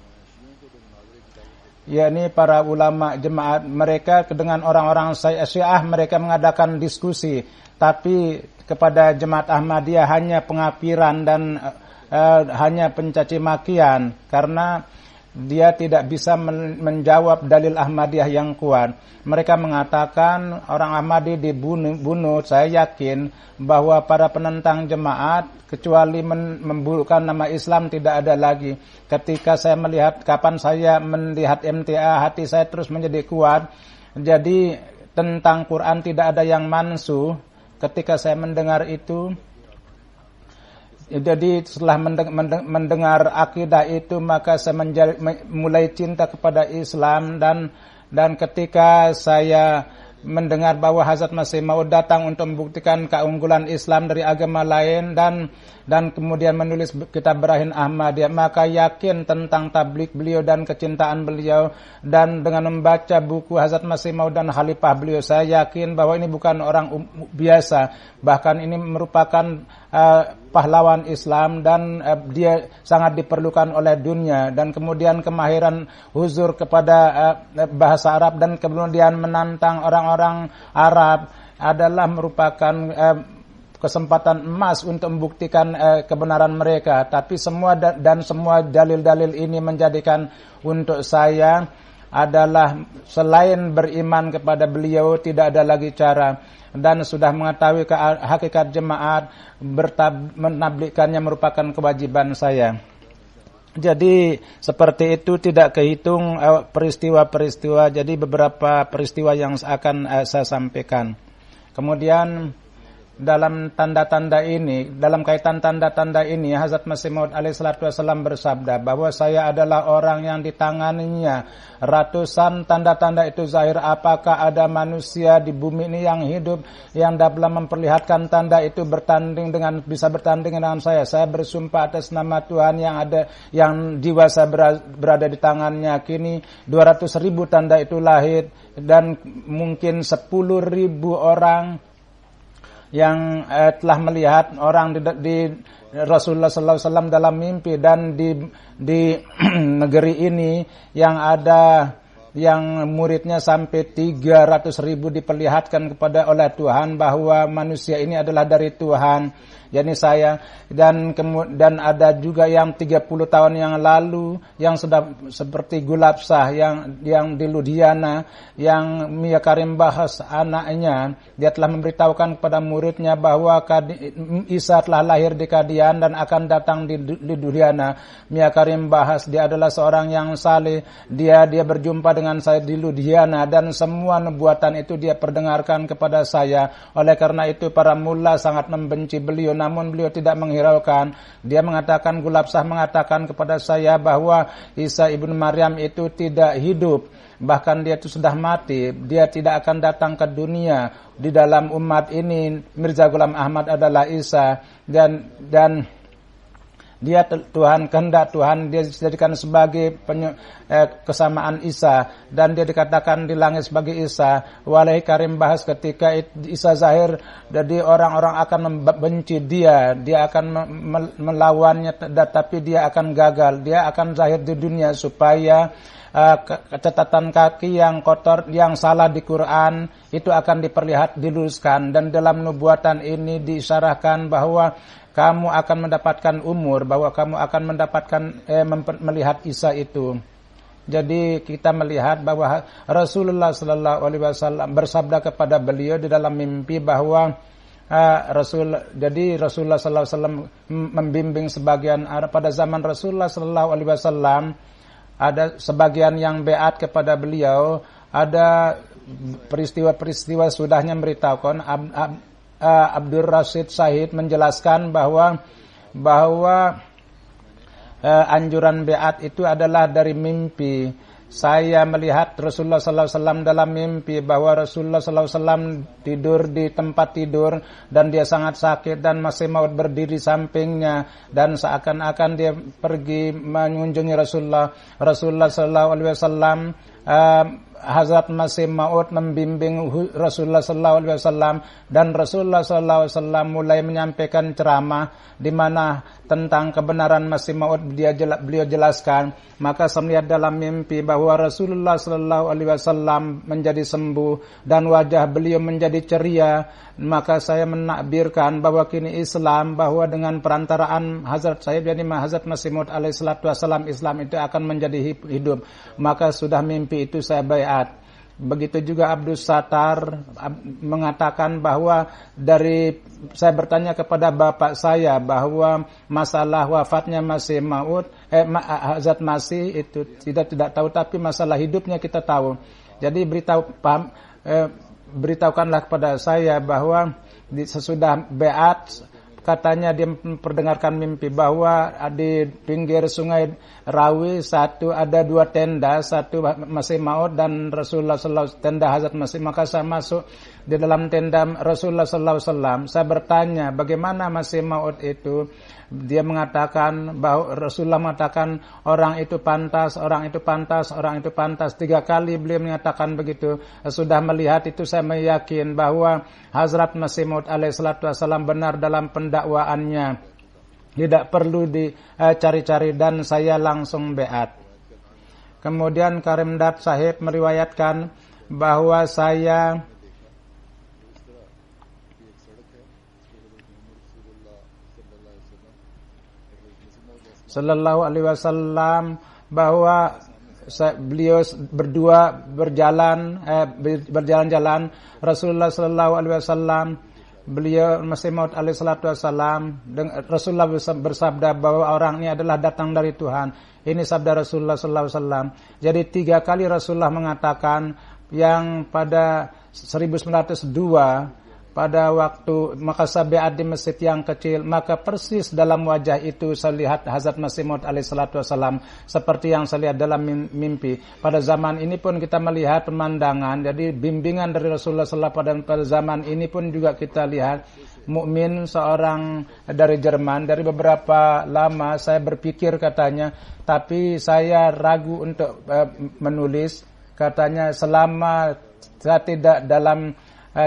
yakni para ulama jemaat, mereka dengan orang-orang Syiah mereka mengadakan diskusi, tapi kepada jemaat Ahmadiyah hanya pengapiran dan hanya pencaci makian karena dia tidak bisa menjawab dalil Ahmadiyah yang kuat. Mereka mengatakan orang Ahmadi dibunuh. Saya yakin bahwa para penentang jemaat kecuali memburukkan nama Islam tidak ada lagi. Ketika saya melihat, kapan saya melihat MTA, hati saya terus menjadi kuat. Jadi tentang Quran tidak ada yang mansuh. Ketika saya mendengar itu, jadi setelah mendengar akidah itu, maka saya mulai cinta kepada Islam, dan ketika saya mendengar bahwa Hazrat Masih Maud datang untuk membuktikan keunggulan Islam dari agama lain dan kemudian menulis kitab Barahin Ahmadiyah, maka yakin tentang tabligh beliau dan kecintaan beliau, dan dengan membaca buku Hazrat Masih Maud dan Khalifah beliau, saya yakin bahwa ini bukan orang biasa, bahkan ini merupakan pahlawan Islam dan dia sangat diperlukan oleh dunia. Dan kemudian kemahiran huzur kepada bahasa Arab dan kemudian menantang orang-orang Arab adalah merupakan kesempatan emas untuk membuktikan kebenaran mereka. Tapi semua dalil-dalil ini menjadikan untuk saya adalah selain beriman kepada beliau tidak ada lagi cara, dan sudah mengetahui hakikat jemaat, menablikannya merupakan kewajiban saya. Jadi seperti itu, tidak kehitung peristiwa-peristiwa. Jadi beberapa peristiwa yang akan saya sampaikan. Kemudian dalam tanda-tanda ini, dalam kaitan tanda-tanda ini, Hazrat Masih Maud alaihissalatu wassalam bersabda bahwa saya adalah orang yang ditanganinya ratusan tanda-tanda itu zahir. Apakah ada manusia di bumi ini yang hidup yang dapat memperlihatkan tanda itu bisa bertanding dengan saya? Saya bersumpah atas nama Tuhan yang jiwa saya berada di tangannya. Kini 200.000 tanda itu lahir, dan mungkin 10.000 orang yang telah melihat orang di Rasulullah sallallahu alaihi wasallam dalam mimpi, dan di negeri ini yang ada yang muridnya sampai 300.000 diperlihatkan oleh Tuhan bahwa manusia ini adalah dari Tuhan, yakni saya. Dan ada juga yang 30 tahun yang lalu yang sudah seperti Gulabsah yang di Ludhiana, yang Mia Karim Bahas anaknya, dia telah memberitahukan kepada muridnya bahwa Isa telah lahir di Kadian dan akan datang di Ludhiana. Mia Karim Bahas, dia adalah seorang yang saleh, dia berjumpa dengan saya di Ludhiana, dan semua nubuatan itu dia perdengarkan kepada saya. Oleh karena itu para mullah sangat membenci beliau, namun beliau tidak menghiraukan. Dia mengatakan, Gulabsah mengatakan kepada saya bahwa Isa ibnu Maryam itu tidak hidup, bahkan dia itu sudah mati, dia tidak akan datang ke dunia. Di dalam umat ini Mirza Ghulam Ahmad adalah Isa, dan dia Tuhan, kehendak Tuhan dia dijadikan sebagai kesamaan Isa, dan dia dikatakan di langit sebagai Isa. Walai Karim Bahas, ketika Isa zahir, jadi orang-orang akan membenci dia akan melawannya, tapi dia akan gagal. Dia akan zahir di dunia supaya catatan kaki yang kotor, yang salah di Quran itu akan diluruskan. Dan dalam nubuatan ini diisyarahkan bahwa kamu akan mendapatkan umur, bahwa kamu akan mendapatkan melihat Isa itu. Jadi kita melihat bahwa Rasulullah sallallahu alaihi wasallam bersabda kepada beliau di dalam mimpi bahwa Rasulullah sallallahu alaihi wasallam membimbing sebagian pada zaman Rasulullah sallallahu alaihi wasallam, ada sebagian yang beat kepada beliau. Ada peristiwa-peristiwa sudahnya memberitahukan. Abdul Rashid Syahid menjelaskan bahwa anjuran beat itu adalah dari mimpi. Saya melihat Rasulullah sallallahu alaihi wasallam dalam mimpi, bahwa Rasulullah sallallahu alaihi wasallam tidur di tempat tidur dan dia sangat sakit, dan Masih Maud berdiri sampingnya, dan seakan-akan dia pergi mengunjungi Rasulullah sallallahu alaihi wasallam. Hazrat Masih Maud membimbing Rasulullah sallallahu alaihi wasallam, dan Rasulullah sallallahu alaihi wasallam mulai menyampaikan ceramah di mana tentang kebenaran Masih Maud beliau jelaskan. Maka saya melihat dalam mimpi bahwa Rasulullah sallallahu alaihi wasallam menjadi sembuh dan wajah beliau menjadi ceria. Maka saya menakbirkan bahwa kini Islam, bahwa dengan perantaraan Hazrat Sahib yakni Hazrat Masih Maud alaihi salatu wasallam, Islam itu akan menjadi hidup. Maka sudah mimpi itu saya bayat. Begitu juga Abdul Sattar mengatakan bahwa saya bertanya kepada bapak saya bahwa masalah wafatnya Masih Maud, Hazrat Masih itu tidak tahu, tapi masalah hidupnya kita tahu. Jadi beritahukanlah kepada saya bahwa sesudah beat, katanya dia memperdengarkan mimpi bahwa di pinggir sungai Rawi ada 2 tenda, satu Masih Maud dan Rasulullah sallallahu tenda Hazrat Masih. Maka saya masuk di dalam tenda Rasulullah sallallahu alaihi wasallam. Saya bertanya bagaimana Masih Maud itu. Dia mengatakan bahwa Rasulullah mengatakan orang itu pantas, orang itu pantas, orang itu pantas. 3 kali beliau mengatakan begitu. Sudah melihat itu saya meyakin bahwa Hazrat Masih Maud alaihi salatu wasallam benar dalam pendakwaannya. Tidak perlu dicari-cari, dan saya langsung beat. Kemudian Karimdat Sahib meriwayatkan bahwa saya sallallahu alaihi wasallam bahwa beliau berdua berjalan-jalan. Rasulullah sallallahu alaihi wasallam, beliau Masih Maud alaihi salatu wasallam, Rasulullah bersabda bahwa orang ini adalah datang dari Tuhan. Ini sabda Rasulullah sallallahu alaihi wasallam. Jadi 3 kali Rasulullah mengatakan, yang pada 1902 pada waktu maka saya beat di masjid yang kecil, maka persis dalam wajah itu saya lihat Hazrat Masih Maud alaihi salatu wasallam seperti yang saya lihat dalam mimpi. Pada zaman ini pun kita melihat pemandangan, jadi bimbingan dari Rasulullah sallallahu alaihi wasallam pada zaman ini pun juga kita lihat. Mukmin seorang dari Jerman, dari beberapa lama saya berpikir katanya, tapi saya ragu untuk menulis. Katanya selama saya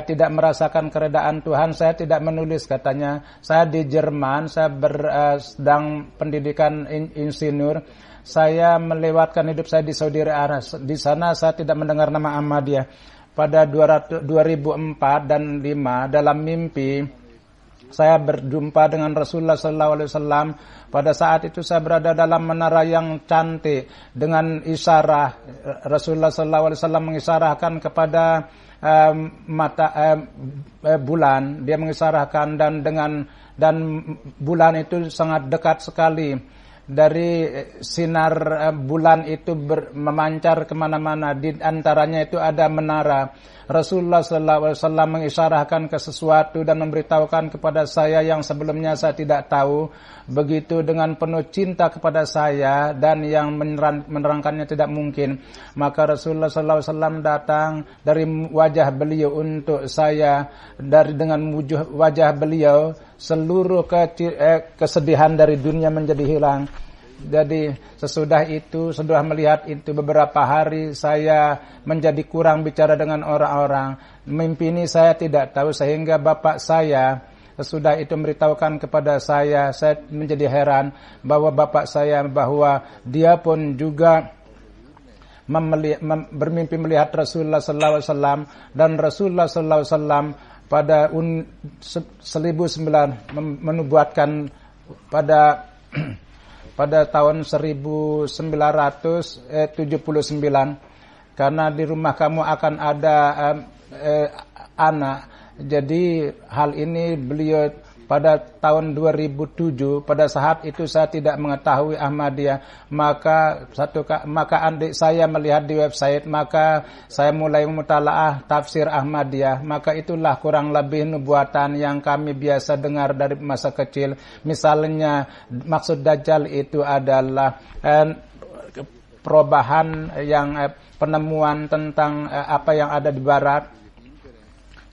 tidak merasakan keredaan Tuhan, saya tidak menulis. Katanya saya di Jerman, saya sedang pendidikan insinyur, saya melewatkan hidup saya di Saudi Arabia. Di sana saya tidak mendengar nama Ahmadiyah. Pada 2004 dan 2005 dalam mimpi saya berjumpa dengan Rasulullah sallallahu alaihi wasallam. Pada saat itu saya berada dalam menara yang cantik dengan isyarat. Rasulullah sallallahu alaihi wasallam mengisyaratkan kepada bulan. Dia mengisyaratkan dan bulan itu sangat dekat sekali. Dari sinar bulan itu memancar kemana-mana. Di antaranya itu ada menara. Rasulullah SAW mengisyaratkan ke sesuatu dan memberitahukan kepada saya yang sebelumnya saya tidak tahu. Begitu dengan penuh cinta kepada saya dan yang menerangkannya tidak mungkin. Maka Rasulullah SAW datang dari wajah beliau untuk saya. Dengan wajah beliau seluruh kesedihan dari dunia menjadi hilang. Jadi sesudah melihat itu beberapa hari saya menjadi kurang bicara dengan orang-orang. Mimpi ini saya tidak tahu, sehingga bapak saya sesudah itu memberitahukan kepada saya menjadi heran bahwa bapak saya bahwa dia pun juga bermimpi melihat Rasulullah sallallahu alaihi wasallam, dan Rasulullah sallallahu alaihi wasallam pada 1900 menubuatkan pada tahun 1979, karena di rumah kamu akan ada anak. Jadi hal ini beliau pada tahun 2007, pada saat itu saya tidak mengetahui Ahmadiyah, maka adik saya melihat di website, maka saya mulai memutalaah tafsir Ahmadiyah. Maka itulah kurang lebih nubuatan yang kami biasa dengar dari masa kecil. Misalnya maksud Dajjal itu adalah perubahan yang penemuan tentang apa yang ada di barat.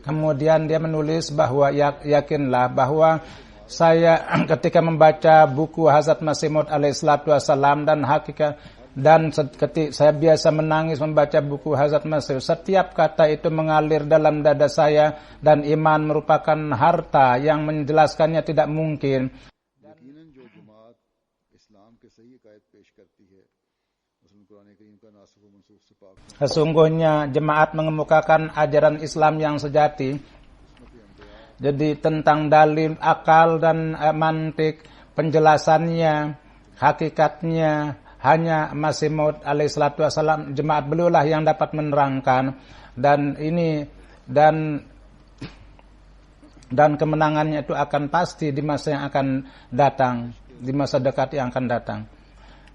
Kemudian dia menulis bahwa yakinlah bahwa saya ketika membaca buku Hazrat Masih Maud alaihi salatu wasallam dan hakikat Dan saya biasa menangis membaca buku Hazrat Masih. Setiap kata itu mengalir dalam dada saya, dan iman merupakan harta yang menjelaskannya tidak mungkin. यकीनन जो जमात इस्लाम के सही अकायद पेश करती है उसमें कुरान करीम का नासिख व मनसूख से पाक Sesungguhnya jemaat mengemukakan ajaran Islam yang sejati. Jadi tentang dalil, akal dan mantik, penjelasannya, hakikatnya hanya Masih Maud alaihi salatu wasallam, jemaat beliau lah yang dapat menerangkan. Dan ini dan kemenangannya itu akan pasti di masa yang akan datang, di masa dekat yang akan datang.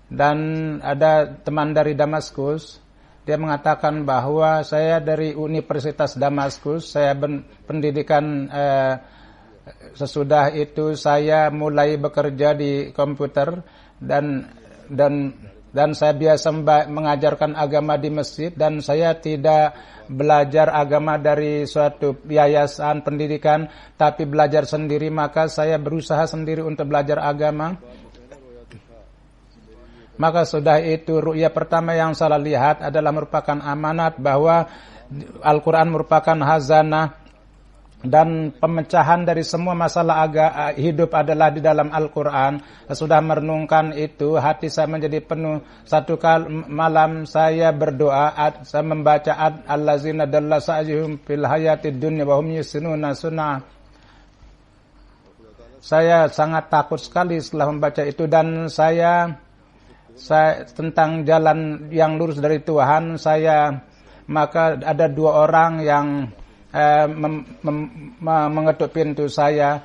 Dan ada teman dari Damaskus, dia mengatakan bahwa saya dari Universitas Damaskus, saya pendidikan sesudah itu saya mulai bekerja di komputer dan saya biasa mengajarkan agama di masjid, dan saya tidak belajar agama dari suatu yayasan pendidikan, tapi belajar sendiri. Maka saya berusaha sendiri untuk belajar agama. Maka sudah itu ru'ya pertama yang saya lihat adalah merupakan amanat, bahwa Al-Quran merupakan hazanah dan pemecahan dari semua masalah hidup adalah di dalam Al-Quran. Sudah merenungkan itu, hati saya menjadi penuh. Satu malam saya berdoa, saya membaca allazina dalla sa'juhum fil hayatid dunya wa hum yusinuna sun'a. Saya sangat takut sekali setelah membaca itu, dan saya tentang jalan yang lurus dari Tuhan maka ada dua orang yang mengetuk pintu saya,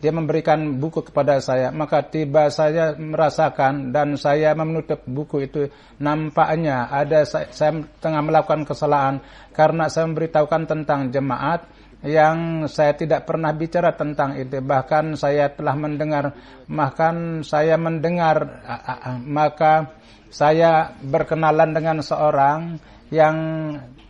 dia memberikan buku kepada saya. Maka tiba saya merasakan, dan saya menutup buku itu. Nampaknya saya tengah melakukan kesalahan, karena saya memberitahukan tentang jemaat yang saya tidak pernah bicara tentang itu. Bahkan saya telah mendengar, maka saya berkenalan dengan seorang yang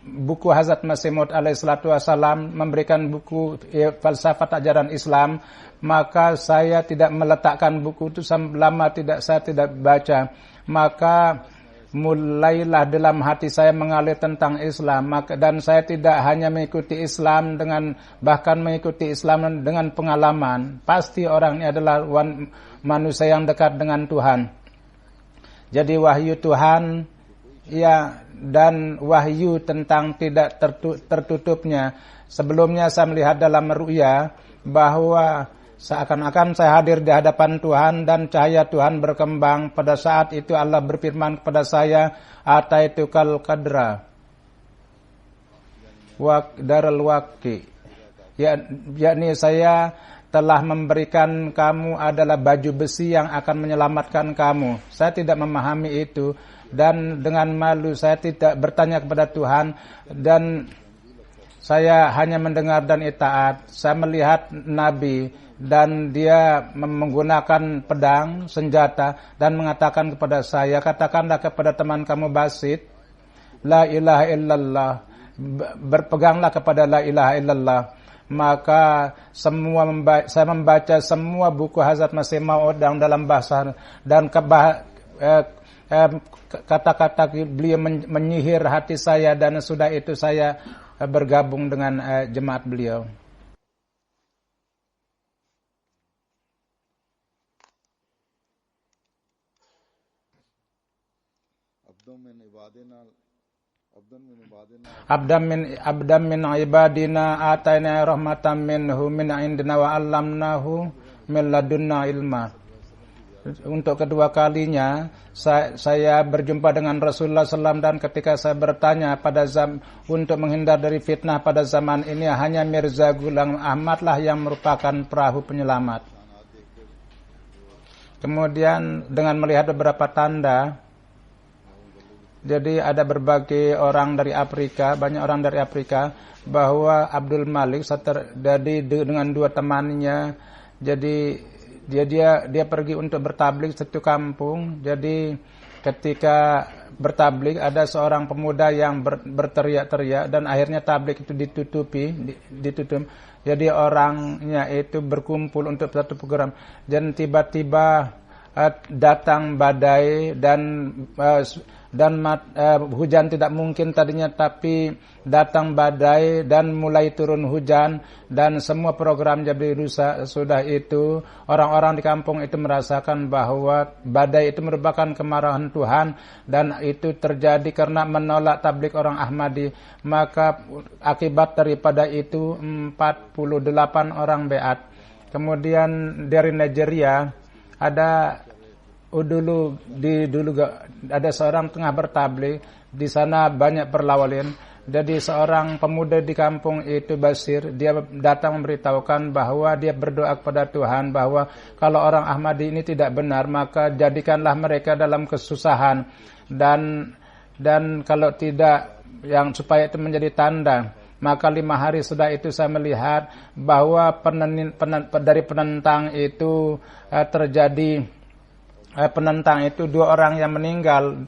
buku Hazrat Masih Maud alaihi salatu wasallam memberikan buku falsafat ajaran Islam. Maka saya tidak meletakkan buku itu selama saya tidak baca. Maka mulailah dalam hati saya mengalir tentang Islam, dan saya tidak hanya mengikuti Islam bahkan mengikuti Islam dengan pengalaman. Pasti orang ini adalah manusia yang dekat dengan Tuhan. Jadi wahyu Tuhan, ya, dan wahyu tentang tidak tertutupnya. Sebelumnya saya melihat dalam ru'ya bahwa seakan-akan saya hadir di hadapan Tuhan, dan cahaya Tuhan berkembang. Pada saat itu Allah berfirman kepada saya, ataitukal qadra wa daral waqi, yakni saya telah memberikan kamu adalah baju besi yang akan menyelamatkan kamu. Saya tidak memahami itu, dan dengan malu saya tidak bertanya kepada Tuhan, dan saya hanya mendengar dan itaat. Saya melihat Nabi, dan dia menggunakan pedang, senjata, dan mengatakan kepada saya, katakanlah kepada teman kamu Basit, la ilaha illallah, berpeganglah kepada la ilaha illallah. Maka saya membaca semua buku Hazrat Masih Maud dalam bahasa, dan kata-kata beliau menyihir hati saya, dan sudah itu saya bergabung dengan jemaat beliau. Abdam min ibadina atayna rahmatan minhu min indina wa 'allamnahu min ladunna ilma. Untuk kedua kalinya saya berjumpa dengan Rasulullah SAW, dan ketika saya bertanya untuk menghindar dari fitnah pada zaman ini, hanya Mirza Ghulam Ahmad lah yang merupakan perahu penyelamat. Kemudian dengan melihat beberapa tanda, jadi ada berbagai orang dari Afrika, banyak orang dari Afrika, bahwa Abdul Malik jadi dengan dua temannya, jadi dia pergi untuk bertablik satu kampung. Jadi ketika bertablik ada seorang pemuda yang berteriak-teriak, dan akhirnya tablik itu ditutup. Jadi orangnya itu berkumpul untuk satu program, dan tiba-tiba datang badai dan hujan tidak mungkin tadinya, tapi datang badai dan mulai turun hujan dan semua program jadi rusak. Sudah itu orang-orang di kampung itu merasakan bahwa badai itu merupakan kemarahan Tuhan dan itu terjadi karena menolak tabligh orang Ahmadi. Maka akibat daripada itu 48 orang beat. Kemudian dari Nigeria ada dulu ada seorang tengah bertabligh di sana, banyak perlawanan. Jadi seorang pemuda di kampung itu Basir, dia datang memberitahukan bahwa dia berdoa kepada Tuhan bahwa kalau orang Ahmadi ini tidak benar, maka jadikanlah mereka dalam kesusahan dan kalau tidak, yang supaya itu menjadi tanda. Maka 5 hari sudah itu saya melihat bahwa dari penentang itu terjadi penentang itu 2 orang yang meninggal,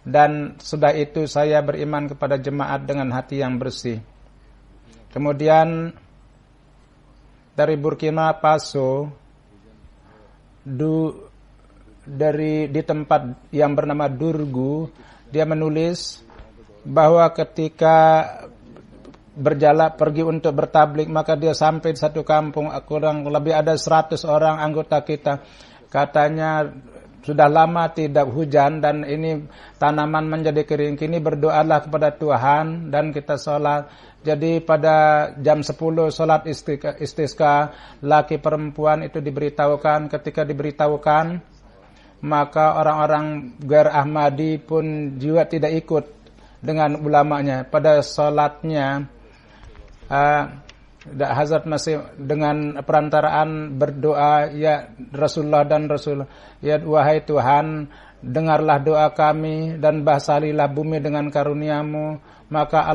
dan sudah itu saya beriman kepada jemaat dengan hati yang bersih. Kemudian dari Burkina Faso, di tempat yang bernama Durgu, dia menulis bahwa ketika pergi untuk bertablik, maka dia sampai di satu kampung, kurang lebih ada 100 orang anggota kita. Katanya sudah lama tidak hujan dan ini tanaman menjadi kering. Kini berdoalah kepada Tuhan dan kita sholat. Jadi pada jam 10 sholat istisqa, laki perempuan itu diberitahukan. Ketika diberitahukan, maka orang-orang Gair Ahmadi pun juga tidak ikut dengan ulamanya. Pada sholatnya, Hazrat masih dengan perantaraan berdoa, ya Rasulullah dan Rasul, ya wahai Tuhan, dengarlah doa kami dan basalilah bumi dengan karuniamu. Maka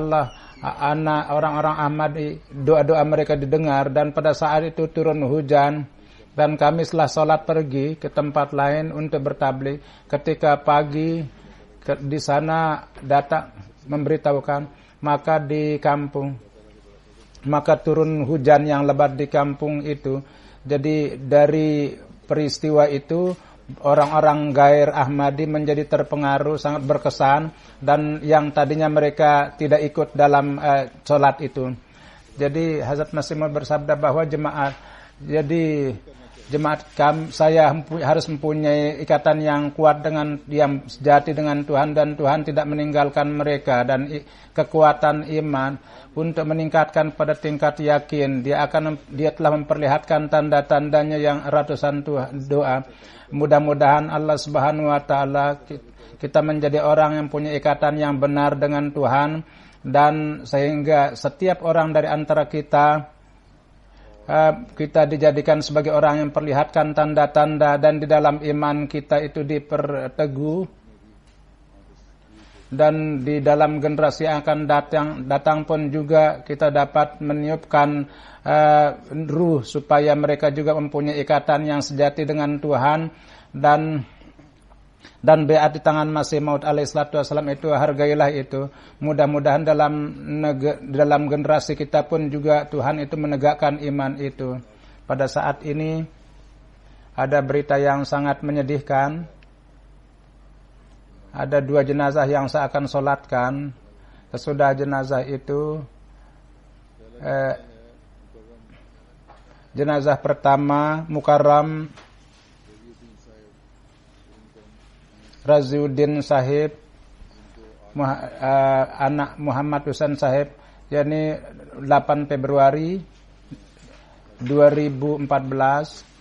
orang-orang Ahmadi, doa-doa mereka didengar, dan pada saat itu turun hujan dan kami setelah sholat pergi ke tempat lain untuk bertabligh. Ketika pagi di sana datang memberitahukan, maka di kampung turun hujan yang lebat di kampung itu. Jadi dari peristiwa itu orang-orang Gair Ahmadi menjadi terpengaruh, sangat berkesan, dan yang tadinya mereka tidak ikut dalam sholat itu. Jadi Hazrat Masih Maud bersabda bahwa saya harus mempunyai ikatan yang kuat yang sejati dengan Tuhan, dan Tuhan tidak meninggalkan mereka, dan kekuatan iman untuk meningkatkan pada tingkat yakin. Dia telah memperlihatkan tanda-tandanya yang ratusan doa. Mudah-mudahan Allah Subhanahu wa taala kita menjadi orang yang punya ikatan yang benar dengan Tuhan, dan sehingga setiap orang dari antara kita dijadikan sebagai orang yang perlihatkan tanda-tanda, dan di dalam iman kita itu diperteguh, dan di dalam generasi yang akan datang pun juga kita dapat meniupkan ruh supaya mereka juga mempunyai ikatan yang sejati dengan Tuhan, dan beat di tangan Masih Maud alaihissalatu wassalam itu, hargailah itu. Mudah-mudahan dalam generasi kita pun juga Tuhan itu menegakkan iman itu. Pada saat ini ada berita yang sangat menyedihkan. Ada 2 jenazah yang saya akan solatkan. Sesudah jenazah itu, jenazah pertama Mukarram Raziuddin Sahib, anak Muhammad Husain Sahib, yakni 8 Februari 2014.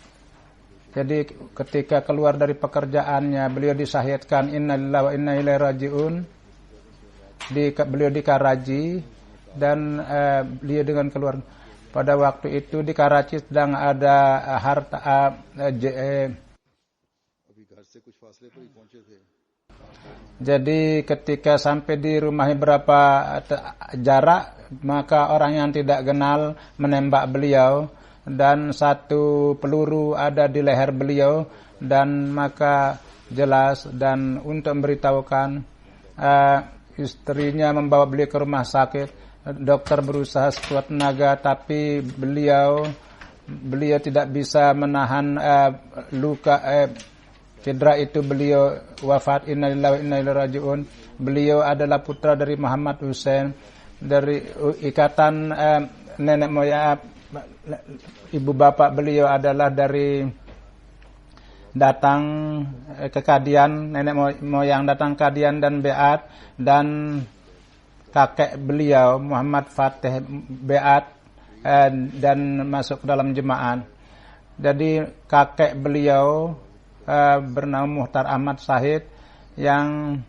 Jadi ketika keluar dari pekerjaannya, beliau disyahidkan, innalillahi wa inna ilaihi rajiun. Beliau di Karachi, dan beliau dengan keluarga. Pada waktu itu di Karachi sedang ada jadi ketika sampai di rumahnya berapa jarak, maka orang yang tidak kenal menembak beliau, dan 1 peluru ada di leher beliau, dan maka jelas, dan untuk memberitahukan, istrinya membawa beliau ke rumah sakit. Dokter berusaha sekuat tenaga, tapi beliau tidak bisa menahan luka Fidra itu beliau wafat, innalillahi wa inna ilaihi raji'un. Beliau adalah putra dari Muhammad Hussein, dari ikatan nenek moyang ibu bapak beliau adalah dari datang ke Kadian, nenek moyang datang Kadian dan Beat, dan kakek beliau Muhammad Fatih Beat dan masuk ke dalam jemaah. Jadi kakek beliau bernama Muhtar Ahmad Sahid yang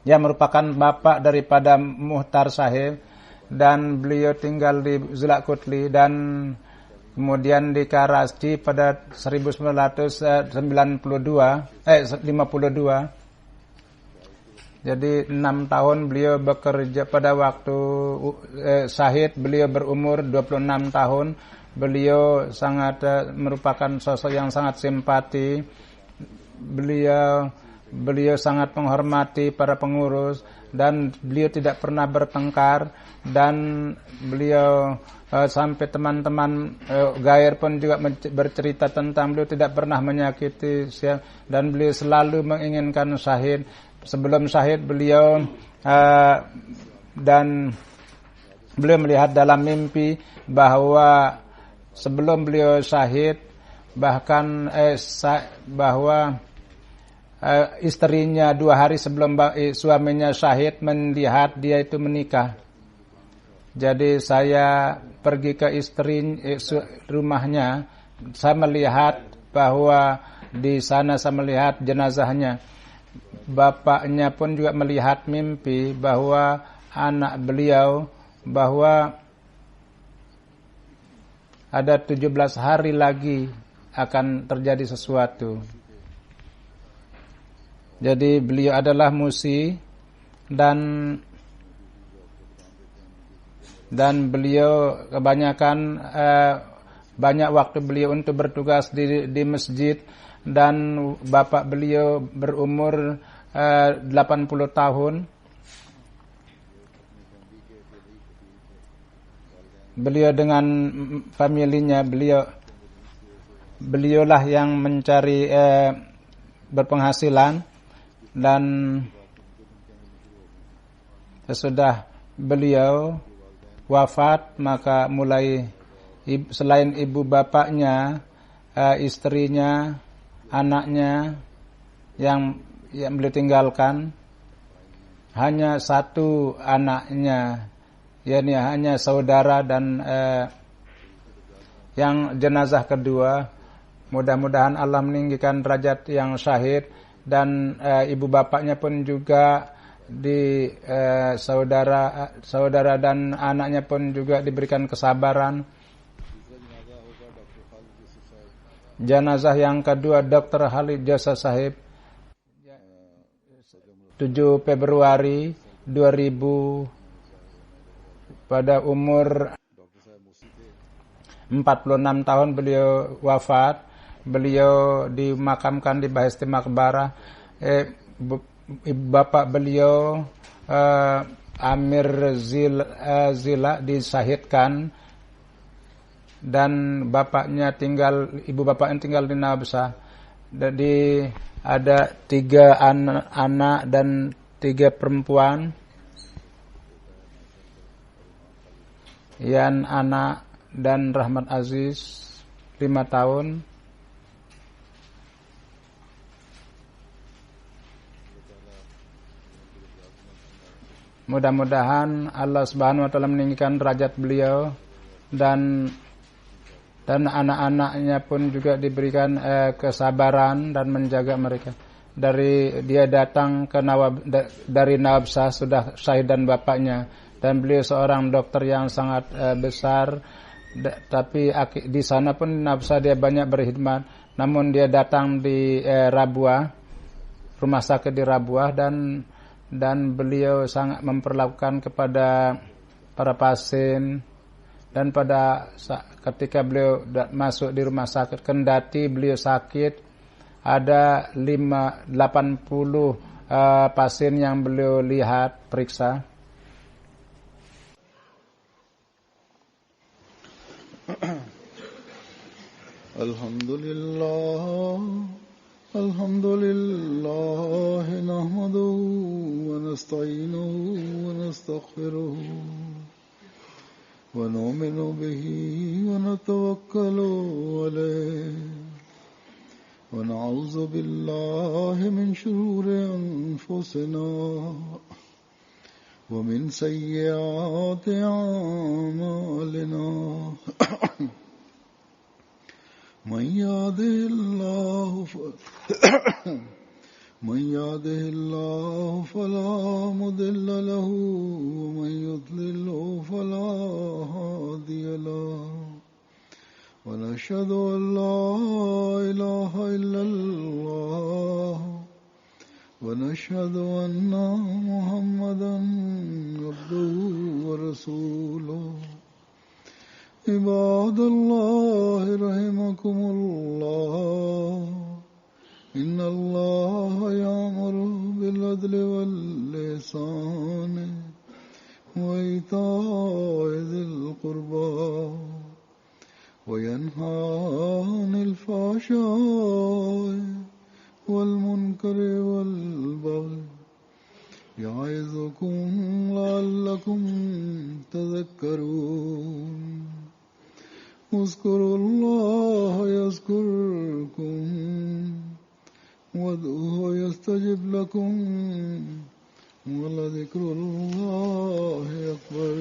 merupakan bapak daripada Muhtar Sahib, dan beliau tinggal di Zulak Kutli dan kemudian di Karachi pada 1952. Jadi 6 tahun beliau bekerja. Pada waktu Sahid beliau berumur 26 tahun. Beliau sangat merupakan sosok yang sangat simpati. Beliau sangat menghormati para pengurus dan beliau tidak pernah bertengkar, dan beliau sampai teman-teman Gair pun juga bercerita tentang beliau tidak pernah menyakiti dan beliau selalu menginginkan syahid. Sebelum syahid beliau dan beliau melihat dalam mimpi bahwa sebelum beliau syahid bahkan bahwa istrinya 2 hari sebelum suaminya syahid melihat dia itu menikah. Jadi saya pergi ke rumahnya, saya melihat bahwa di sana saya melihat jenazahnya. Bapaknya pun juga melihat mimpi bahwa anak beliau bahwa ada 17 hari lagi akan terjadi sesuatu. Jadi beliau adalah musi dan beliau kebanyakan banyak waktu beliau untuk bertugas di masjid, dan bapak beliau berumur 80 tahun. Beliau dengan familinya, beliaulah yang mencari berpenghasilan, dan sesudah beliau wafat maka mulai selain ibu bapaknya, istrinya, anaknya yang beliau tinggalkan, hanya satu anaknya, yakni hanya saudara dan yang jenazah kedua. Mudah-mudahan Allah meninggikan derajat yang syahid, dan ibu bapaknya pun juga saudara dan anaknya pun juga diberikan kesabaran. Jenazah yang kedua Dr. Khalid Jasa Sahib 7 Februari 2000 pada umur 46 tahun beliau wafat. Beliau dimakamkan di Bahesti Maqbarah. Bapak beliau Amir Zila disahidkan, dan ibu bapaknya tinggal di Nabsah. Jadi ada 3 anak dan 3 perempuan. Yan anak dan Rahmat Aziz 5 tahun. Mudah-mudahan Allah Subhanahu wa taala meninggikan derajat beliau, dan anak-anaknya pun juga diberikan kesabaran dan menjaga mereka. Dia datang dari Nabsah sudah syahid dan bapaknya, dan beliau seorang dokter yang sangat besar. Tapi di sana pun Nabsah dia banyak berkhidmat. Namun dia datang di Rabuah, rumah sakit di Rabuah, dan beliau sangat memperlakukan kepada para pasien. Dan ketika beliau masuk di rumah sakit, kendati beliau sakit, ada 80 pasien yang beliau lihat, periksa. الحمد لله نحمده ونستعينه ونستغفره ونؤمن به ونتوكل عليه ونعوذ بالله من شرور أنفسنا ومن سيئات أعمالنا من يهده الله فلا مضل له ومن يضلله فلا هادي له ونشهد أن لا إله إلا الله ونشهد أن محمدا عبده ورسوله عباد الله رحمكم الله إن الله يأمر بالعدل والإحسان وإيتاء ذي القربى وينهى عن الفحشاء والمنكر والبغي يعظكم لعلكم تذكرون اذكروا الله يذكركم وادعوه يستجب لكم ولذكر الله أكبر